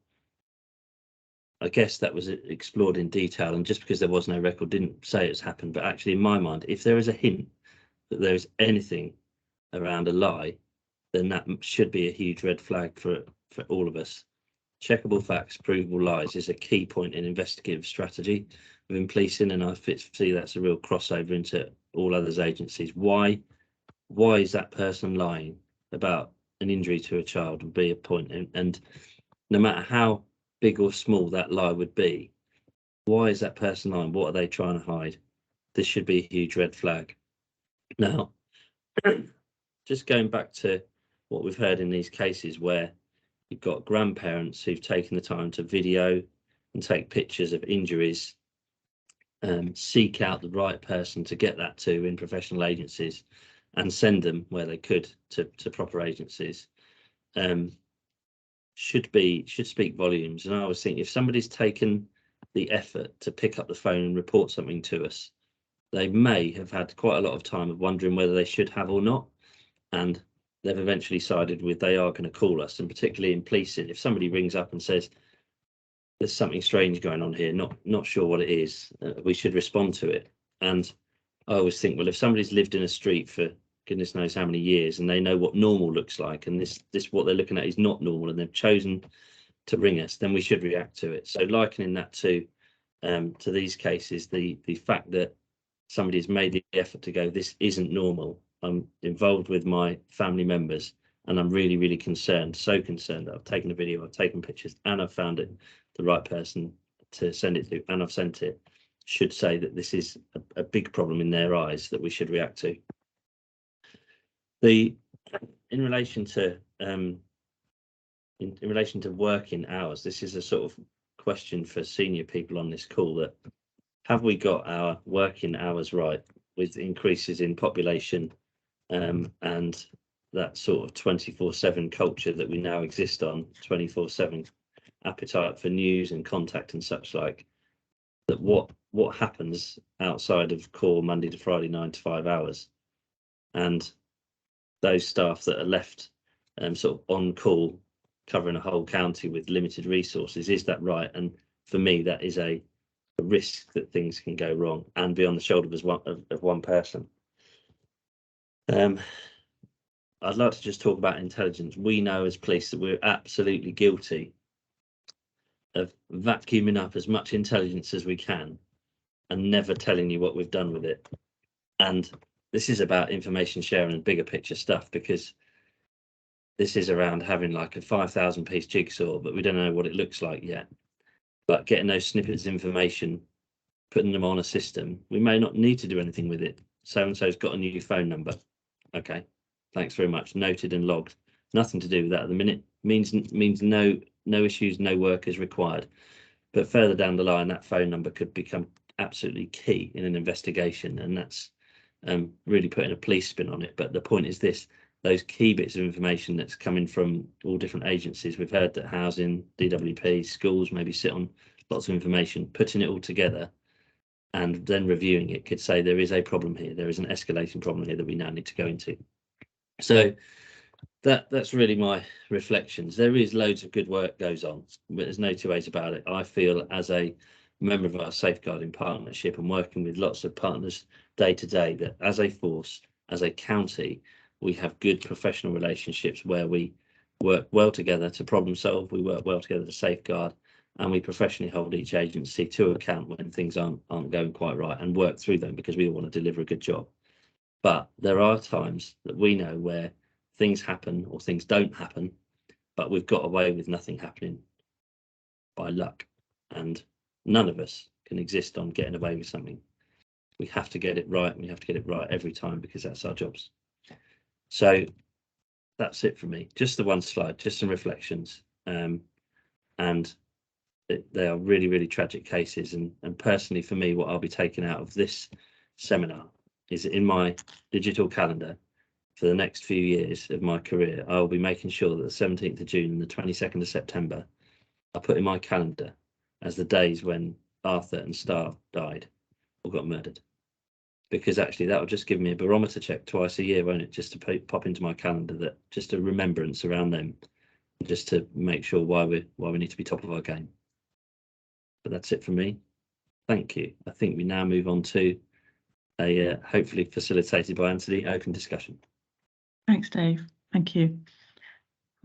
I guess that was explored in detail, and just because there was no record didn't say it's happened. But actually, in my mind, if there is a hint that there is anything around a lie, then that should be a huge red flag for all of us. Checkable facts, provable lies is a key point in investigative strategy within policing, and I see that's a real crossover into all others agencies. Why is that person lying about an injury to a child would be a point, and no matter how big or small that lie would be, why is that person lying? What are they trying to hide? This should be a huge red flag. Now, just going back to what we've heard in these cases where you've got grandparents who've taken the time to video and take pictures of injuries, seek out the right person to get that to in professional agencies and send them where they could to proper agencies, should speak volumes. And I always think if somebody's taken the effort to pick up the phone and report something to us, they may have had quite a lot of time of wondering whether they should have or not, and they've eventually sided with they are going to call us. And particularly in policing, if somebody rings up and says there's something strange going on here, not sure what it is, we should respond to it. And I always think, well, if somebody's lived in a street for goodness knows how many years and they know what normal looks like, and this what they're looking at is not normal, and they've chosen to ring us, then we should react to it. So likening that to these cases, the fact that somebody's made the effort to go, this isn't normal. I'm involved with my family members and I'm really concerned, so concerned that I've taken a video, I've taken pictures, and I've found it the right person to send it to, and I've sent it, should say that this is a big problem in their eyes that we should react to. In relation to working hours, this is a sort of question for senior people on this call, that have we got our working hours right with increases in population and that sort of 24/7 culture that we now exist on, 24/7 appetite for news and contact and such like, that what happens outside of core Monday to Friday 9 to 5 hours, and those staff that are left sort of on call covering a whole county with limited resources, is that right? And for me, that is a risk that things can go wrong and be on the shoulder of one person. I'd like to just talk about intelligence. We know as police that we're absolutely guilty of vacuuming up as much intelligence as we can and never telling you what we've done with it. And this is about information sharing and bigger picture stuff, because this is around having like a 5,000 piece jigsaw, but we don't know what it looks like yet. But getting those snippets of information, putting them on a system, we may not need to do anything with it. So-and-so's got a new phone number. Okay, thanks very much. Noted and logged. Nothing to do with that at the minute. Means no issues, no work is required. But further down the line, that phone number could become absolutely key in an investigation, and that's really putting a police spin on it. But the point is this: those key bits of information that's coming from all different agencies. We've heard that housing, DWP, schools maybe sit on lots of information. Putting it all together and then reviewing it could say there is a problem here, there is an escalating problem here that we now need to go into. So that's really my reflections. There is loads of good work goes on, but there's no two ways about it. I feel, as a member of our safeguarding partnership and working with lots of partners day to day, that as a force, as a county, we have good professional relationships where we work well together to problem solve, we work well together to safeguard, and we professionally hold each agency to account when things aren't going quite right, and work through them because we all want to deliver a good job. But there are times that we know where things happen or things don't happen, but we've got away with nothing happening by luck, and none of us can exist on getting away with something. We have to get it right, and we have to get it right every time, because that's our jobs. So that's it for me. Just the one slide, just some reflections, and they are really, really tragic cases. And personally, for me, what I'll be taking out of this seminar is, in my digital calendar for the next few years of my career, I will be making sure that the 17th of June and the 22nd of September are put in my calendar as the days when Arthur and Star died or got murdered. Because actually that will just give me a barometer check twice a year, won't it? Just to pop into my calendar, that just a remembrance around them, just to make sure why we need to be top of our game. But that's it from me. Thank you. I think we now move on to a hopefully facilitated by Anthony open discussion. Thanks, Dave. Thank you.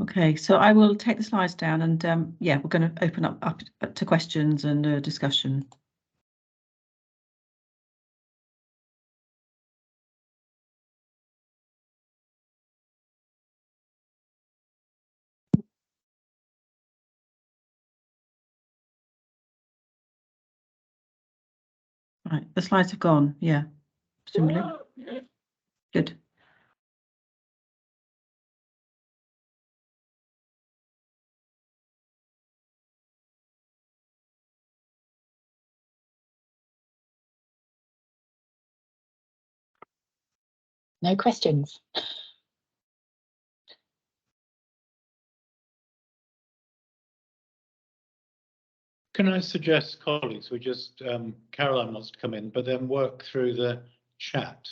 Okay, so I will take the slides down, and yeah, we're going to open up to questions and discussion. Right, the slides have gone. Yeah, presumably. Good. No questions. Can I suggest, colleagues, we just, Caroline wants to come in, but then work through the chat,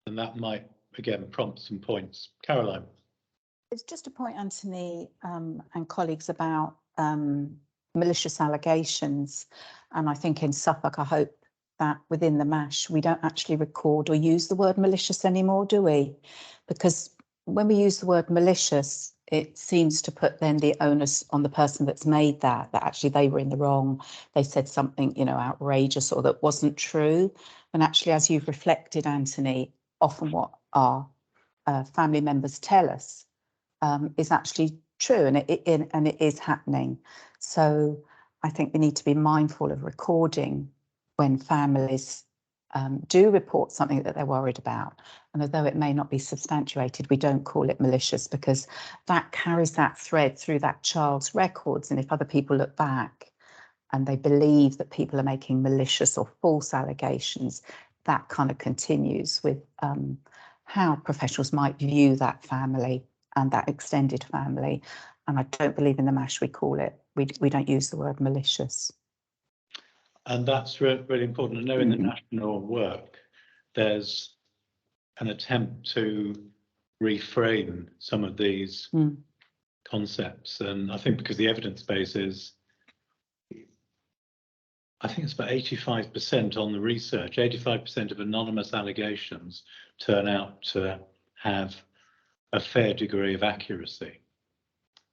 and that might, again, prompt some points. Caroline. It's just a point, Anthony, and colleagues, about malicious allegations. And I think in Suffolk, I hope that within the MASH, we don't actually record or use the word malicious anymore, do we? Because when we use the word malicious, it seems to put then the onus on the person that's made that actually they were in the wrong. They said something, outrageous or that wasn't true. And actually, as you've reflected, Anthony, often what our family members tell us is actually true, and it is happening. So I think we need to be mindful of recording when families do report something that they're worried about. And although it may not be substantiated, we don't call it malicious, because that carries that thread through that child's records. And if other people look back and they believe that people are making malicious or false allegations, that kind of continues with how professionals might view that family and that extended family. And I don't believe in the MASH we call it. We don't use the word malicious. And that's really important. I know in the national work, there's an attempt to reframe some of these concepts. And I think because the evidence base is, I think it's about 85% on the research, 85% of anonymous allegations turn out to have a fair degree of accuracy.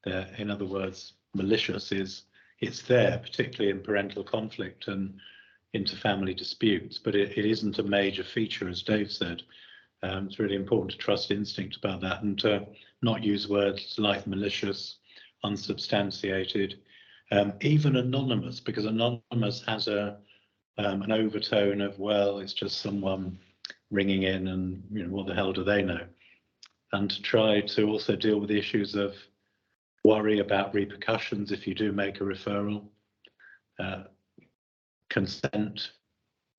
In other words, malicious is, it's there, particularly in parental conflict and inter-family disputes, but it isn't a major feature, as Dave said. It's really important to trust instinct about that and to not use words like malicious, unsubstantiated, even anonymous, because anonymous has an overtone of, well, it's just someone ringing in and, you know, what the hell do they know? And to try to also deal with the issues of worry about repercussions if you do make a referral, consent,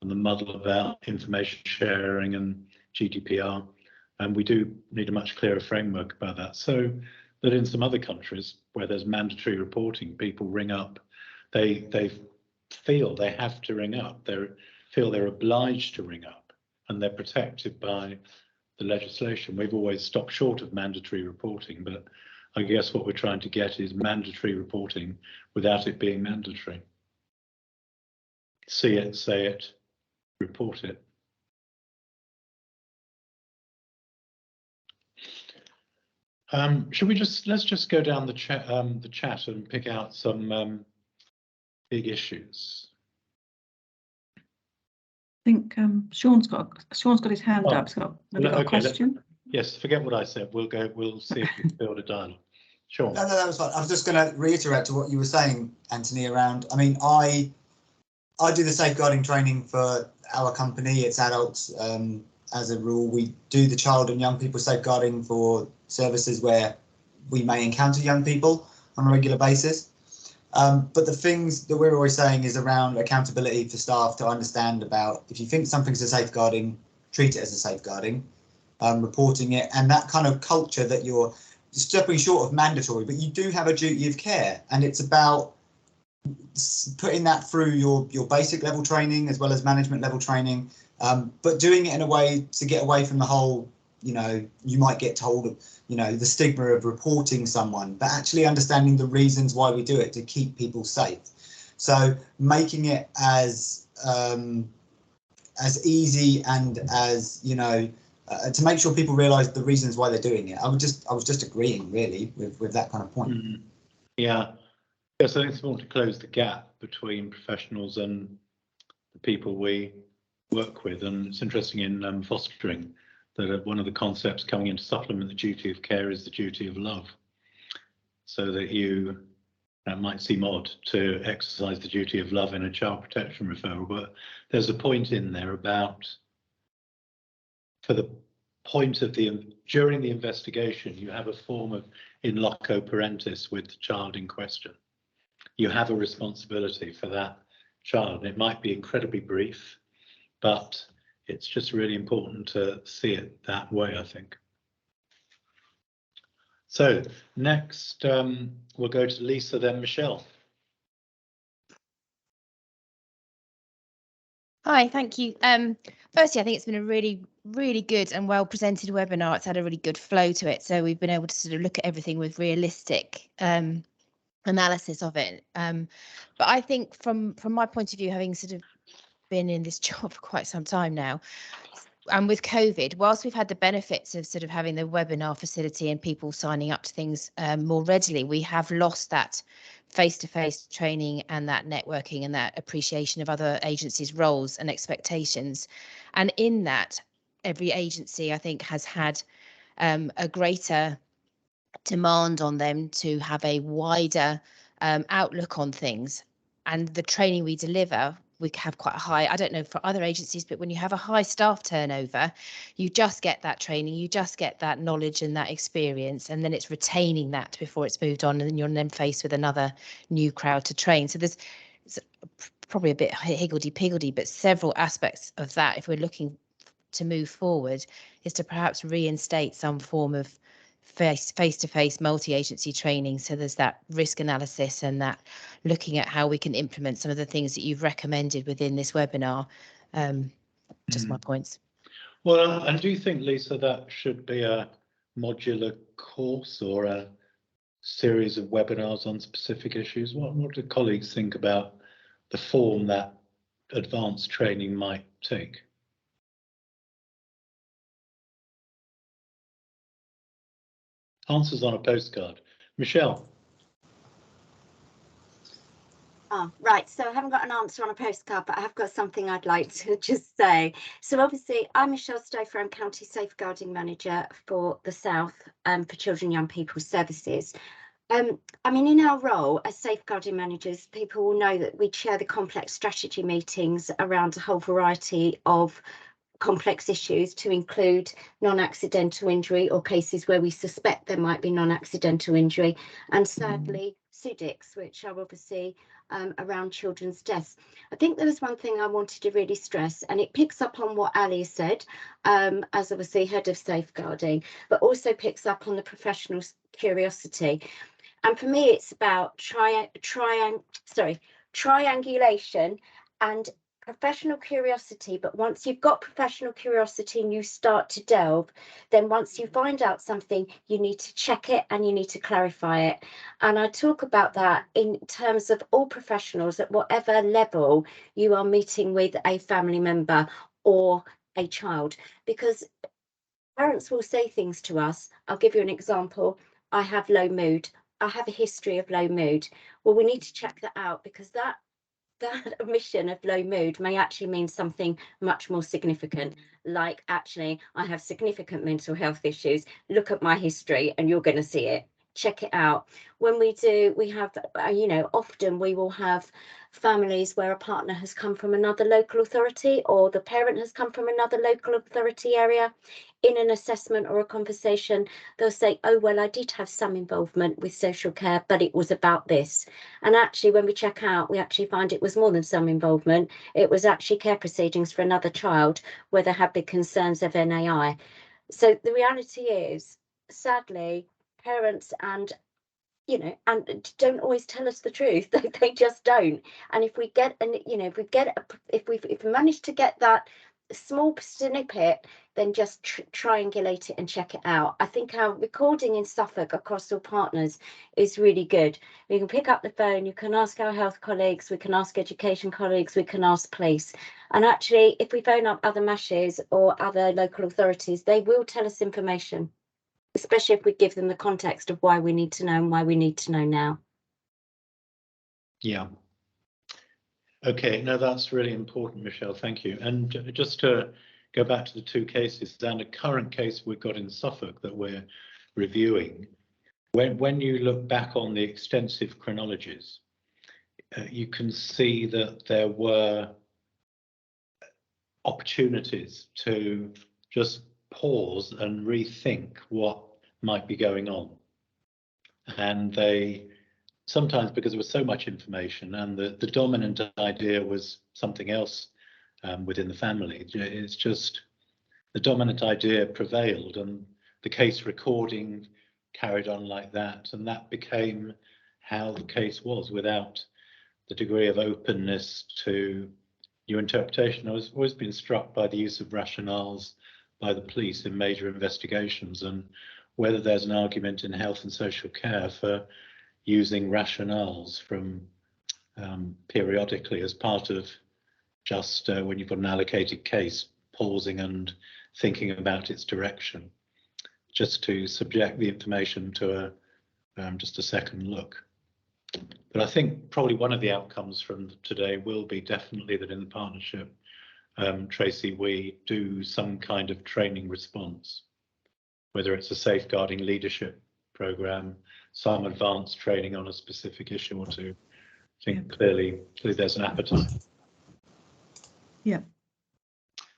and the muddle about information sharing and GDPR. And we do need a much clearer framework about that, so that in some other countries where there's mandatory reporting, people ring up, they feel they have to ring up, they feel they're obliged to ring up, and they're protected by the legislation. We've always stopped short of mandatory reporting, but I guess what we're trying to get is mandatory reporting without it being mandatory. See it, say it, report it. Should we let's just go down the chat and pick out some big issues. I think Sean's got his hand up. He's got a question. Yes, forget what I said. We'll see if we can build a dialogue. Sean. No, that was fine. I was just going to reiterate to what you were saying, Anthony, around, I mean, I do the safeguarding training for our company. It's adults. As a rule, we do the child and young people safeguarding for services where we may encounter young people on a regular basis. But the things that we're always saying is around accountability for staff to understand about, if you think something's a safeguarding, treat it as a safeguarding, reporting it, and that kind of culture that you're stepping short of mandatory, but you do have a duty of care, and it's about putting that through your basic level training as well as management level training, but doing it in a way to get away from the whole, you know, you might get told, you know, the stigma of reporting someone, but actually understanding the reasons why we do it to keep people safe. So making it as easy and as, you know, to make sure people realise the reasons why they're doing it. I was just agreeing really with that kind of point. Yeah. Yes, I think it's important to close the gap between professionals and the people we work with, and it's interesting in fostering that one of the concepts coming in to supplement the duty of care is the duty of love, so that you might seem odd to exercise the duty of love in a child protection referral, but there's a point in there about, for the point of during the investigation, you have a form of in loco parentis with the child in question. You have a responsibility for that child. It might be incredibly brief, but it's just really important to see it that way, I think. So next, we'll go to Lisa, then Michelle. Hi, thank you. Firstly, I think it's been a really, really good and well presented webinar. It's had a really good flow to it. So we've been able to sort of look at everything with realistic analysis of it. But I think from my point of view, having sort of been in this job for quite some time now, and with COVID, whilst we've had the benefits of sort of having the webinar facility and people signing up to things more readily, we have lost that face-to-face training and that networking and that appreciation of other agencies' roles and expectations. And in that, every agency, I think, has had a greater demand on them to have a wider outlook on things. And the training we deliver we have quite a high, I don't know for other agencies, but when you have a high staff turnover, you just get that training, you just get that knowledge and that experience, and then it's retaining that before it's moved on, and then you're then faced with another new crowd to train. So there's probably a bit higgledy-piggledy, but several aspects of that, if we're looking to move forward, is to perhaps reinstate some form of face-to-face multi-agency training. So there's that risk analysis and that looking at how we can implement some of the things that you've recommended within this webinar. Just my points. Well, and do you think, Lisa, that should be a modular course or a series of webinars on specific issues? What do colleagues think about the form that advanced training might take? Answers on a postcard. Michelle. Oh, right, so I haven't got an answer on a postcard, but I have got something I'd like to just say. So obviously, I'm Michelle Stouffer, I'm County Safeguarding Manager for the South for Children and Young People Services. I mean, in our role as safeguarding managers, people will know that we chair the complex strategy meetings around a whole variety of complex issues, to include non-accidental injury or cases where we suspect there might be non-accidental injury, and sadly SUDICs, which are obviously around children's deaths. I think there was one thing I wanted to really stress, and it picks up on what Ali said as obviously head of safeguarding, but also picks up on the professional curiosity. And for me, it's about triangulation and professional curiosity. But once you've got professional curiosity and you start to delve, then once you find out something, you need to check it and you need to clarify it. And I talk about that in terms of all professionals at whatever level you are meeting with a family member or a child, because parents will say things to us. I'll give you an example. I have low mood. I have a history of low mood. Well, we need to check that out, because that omission of low mood may actually mean something much more significant, like actually I have significant mental health issues. Look at my history and you're going to see it. Check it out. When we have, often we will have families where a partner has come from another local authority, or the parent has come from another local authority area. In an assessment or a conversation, they'll say, oh, well, I did have some involvement with social care, but it was about this. And actually, when we check out, we actually find it was more than some involvement. It was actually care proceedings for another child where there had been concerns of NAI. So the reality is, sadly, parents and don't always tell us the truth. They just don't. And if we get, if we manage to get that small snippet, then just triangulate it and check it out. I think our recording in Suffolk across all partners is really good. We can pick up the phone, you can ask our health colleagues, we can ask education colleagues, we can ask police. And actually, if we phone up other MASHs or other local authorities, they will tell us information, especially if we give them the context of why we need to know and why we need to know now. Yeah. Okay, no, that's really important, Michelle, thank you. And just to go back to the two cases, and a current case we've got in Suffolk that we're reviewing, when you look back on the extensive chronologies, you can see that there were opportunities to just pause and rethink what might be going on. And they sometimes, because there was so much information and the dominant idea was something else within the family, it's just the dominant idea prevailed and the case recording carried on like that, and that became how the case was, without the degree of openness to new interpretation. I was always been struck by the use of rationales by the police in major investigations, and whether there's an argument in health and social care for using rationales from periodically as part of just when you've got an allocated case, pausing and thinking about its direction, just to subject the information to just a second look. But I think probably one of the outcomes from today will be definitely that in the partnership, Tracy, we do some kind of training response, whether it's a safeguarding leadership program, some advanced training on a specific issue or two. I think clearly there's an appetite. Yeah.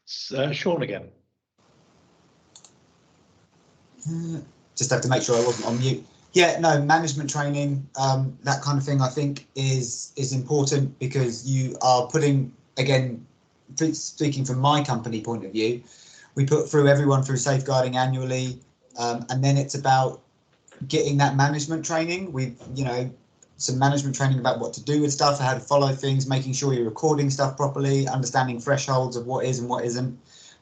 Sean again. Just have to make sure I wasn't on mute. Yeah, no, management training, that kind of thing, I think is important, because you are putting, again, speaking from my company point of view, we put through everyone through safeguarding annually, and then it's about getting that management training. We've, some management training about what to do with stuff, how to follow things, making sure you're recording stuff properly, understanding thresholds of what is and what isn't,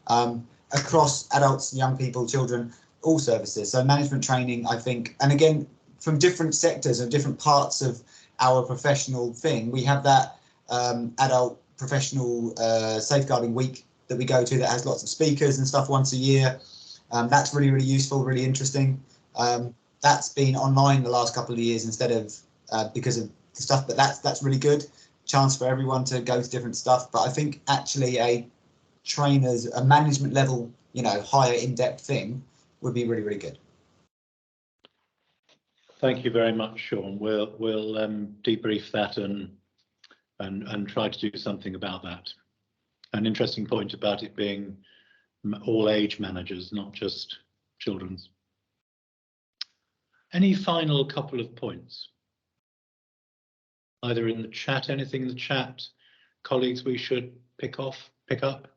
across adults, young people, children, all services. So management training, I think, and again, from different sectors and different parts of our professional thing, we have that adult professional safeguarding week that we go to that has lots of speakers and stuff once a year. That's really, really useful, really interesting. That's been online the last couple of years instead of because of the stuff, but that's really good. Chance for everyone to go to different stuff. But I think actually a management level, higher in-depth thing would be really, really good. Thank you very much, Sean. We'll debrief that and try to do something about that. An interesting point about it being all age managers, not just children's. Any final couple of points? Either in the chat, anything in the chat, colleagues, we should pick up?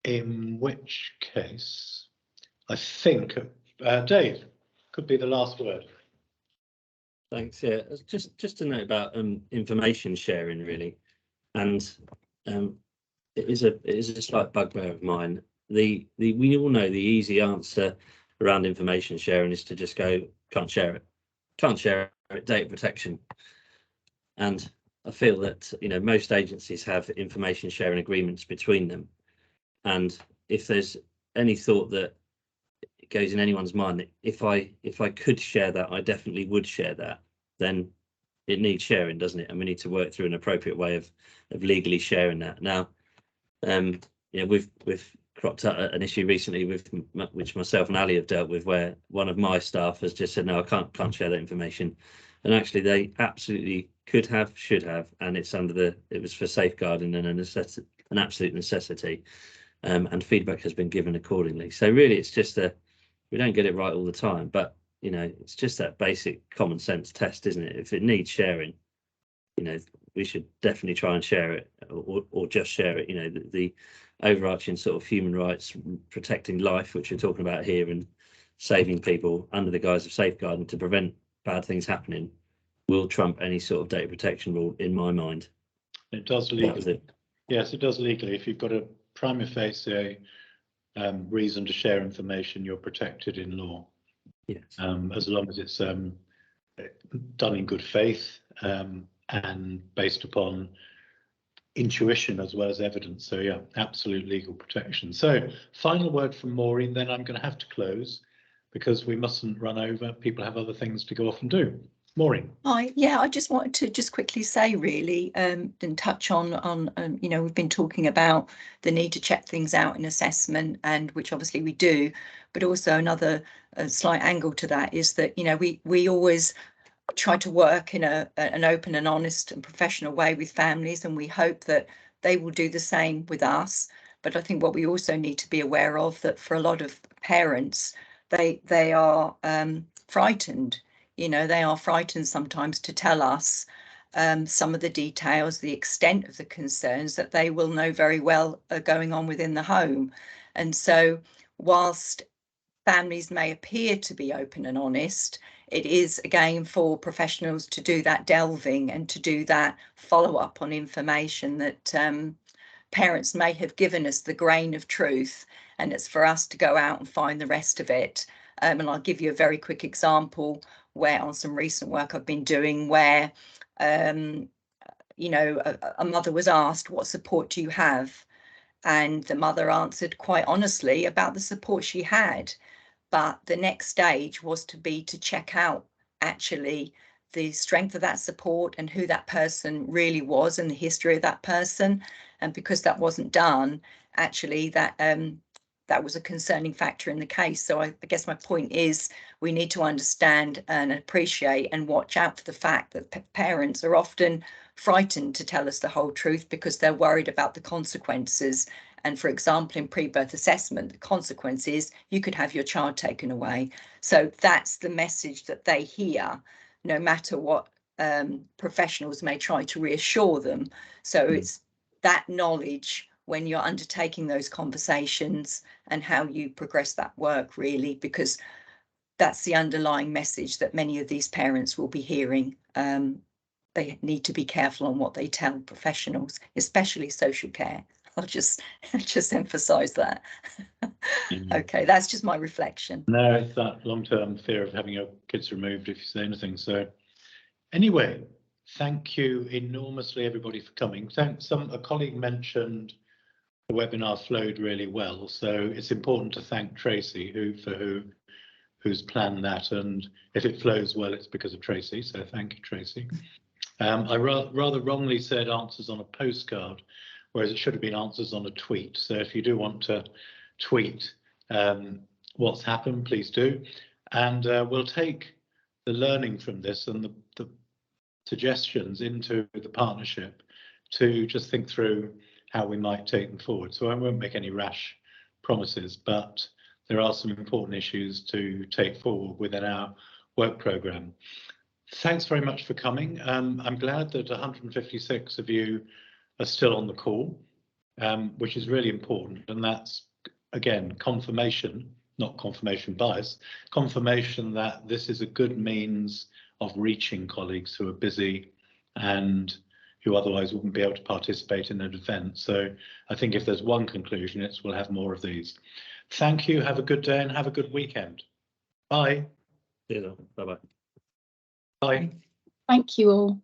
In which case, I think, Dave, could be the last word. Thanks. Yeah, just a note about information sharing, really, and it is a slight bugbear of mine. We all know the easy answer around information sharing is to just go, can't share it, data protection. And I feel that most agencies have information sharing agreements between them, and if there's any thought that it goes in anyone's mind that if I could share that, I definitely would share that, then it needs sharing, doesn't it? And we need to work through an appropriate way of legally sharing that. Now, we've cropped up an issue recently which myself and Ali have dealt with, where one of my staff has just said, no, I can't share that information, and actually they absolutely could have, should have, and it was for safeguarding and an absolute necessity, and feedback has been given accordingly. So really, it's just we don't get it right all the time, but it's just that basic common sense test, isn't it? If it needs sharing, we should definitely try and share it, or just share it. The overarching sort of human rights, protecting life, which we're talking about here, and saving people under the guise of safeguarding to prevent bad things happening, will trump any sort of data protection rule in my mind. It does legally. Yes, it does legally. If you've got a prima facie reason to share information, you're protected in law. Yes. As long as it's done in good faith and based upon intuition as well as evidence. So yeah, absolute legal protection. So final word from Maureen, then I'm going to have to close because we mustn't run over. People have other things to go off and do. Maureen. Hi, yeah, I just wanted to just quickly say really and touch on we've been talking about the need to check things out in assessment, and which obviously we do, but also another slight angle to that is that we always try to work in an open and honest and professional way with families, and we hope that they will do the same with us. But I think what we also need to be aware of, that for a lot of parents, they are frightened. They are frightened sometimes to tell us some of the details, the extent of the concerns that they will know very well are going on within the home. And so whilst families may appear to be open and honest, it is again for professionals to do that delving and to do that follow up on information that parents may have given us the grain of truth, and it's for us to go out and find the rest of it. And I'll give you a very quick example where on some recent work I've been doing where a mother was asked, what support do you have? And the mother answered quite honestly about the support she had. But the next stage was to check out actually the strength of that support and who that person really was and the history of that person. And because that wasn't done, actually that was a concerning factor in the case. So I guess my point is we need to understand and appreciate and watch out for the fact that parents are often frightened to tell us the whole truth because they're worried about the consequences. And for example, in pre-birth assessment, the consequence is you could have your child taken away. So that's the message that they hear, no matter what professionals may try to reassure them. So it's that knowledge when you're undertaking those conversations and how you progress that work, really, because that's the underlying message that many of these parents will be hearing. They need to be careful on what they tell professionals, especially social care. I'll just emphasize that. Okay, that's just my reflection. No, it's that long-term fear of having your kids removed if you say anything. So anyway, thank you enormously, everybody, for coming. Thanks. A colleague mentioned the webinar flowed really well, so it's important to thank Tracy, who's planned that, and if it flows well, it's because of Tracy, so thank you, Tracy. I rather wrongly said answers on a postcard, whereas it should have been answers on a tweet. So if you do want to tweet what's happened, please do. And we'll take the learning from this and the suggestions into the partnership to just think through how we might take them forward. So I won't make any rash promises, but there are some important issues to take forward within our work programme. Thanks very much for coming. I'm glad that 156 of you are still on the call, which is really important. And that's, again, confirmation, not confirmation bias, confirmation that this is a good means of reaching colleagues who are busy and who otherwise wouldn't be able to participate in an event. So I think if there's one conclusion, it's we'll have more of these. Thank you. Have a good day and have a good weekend. Bye. Yeah, bye-bye. Bye. Thank you all.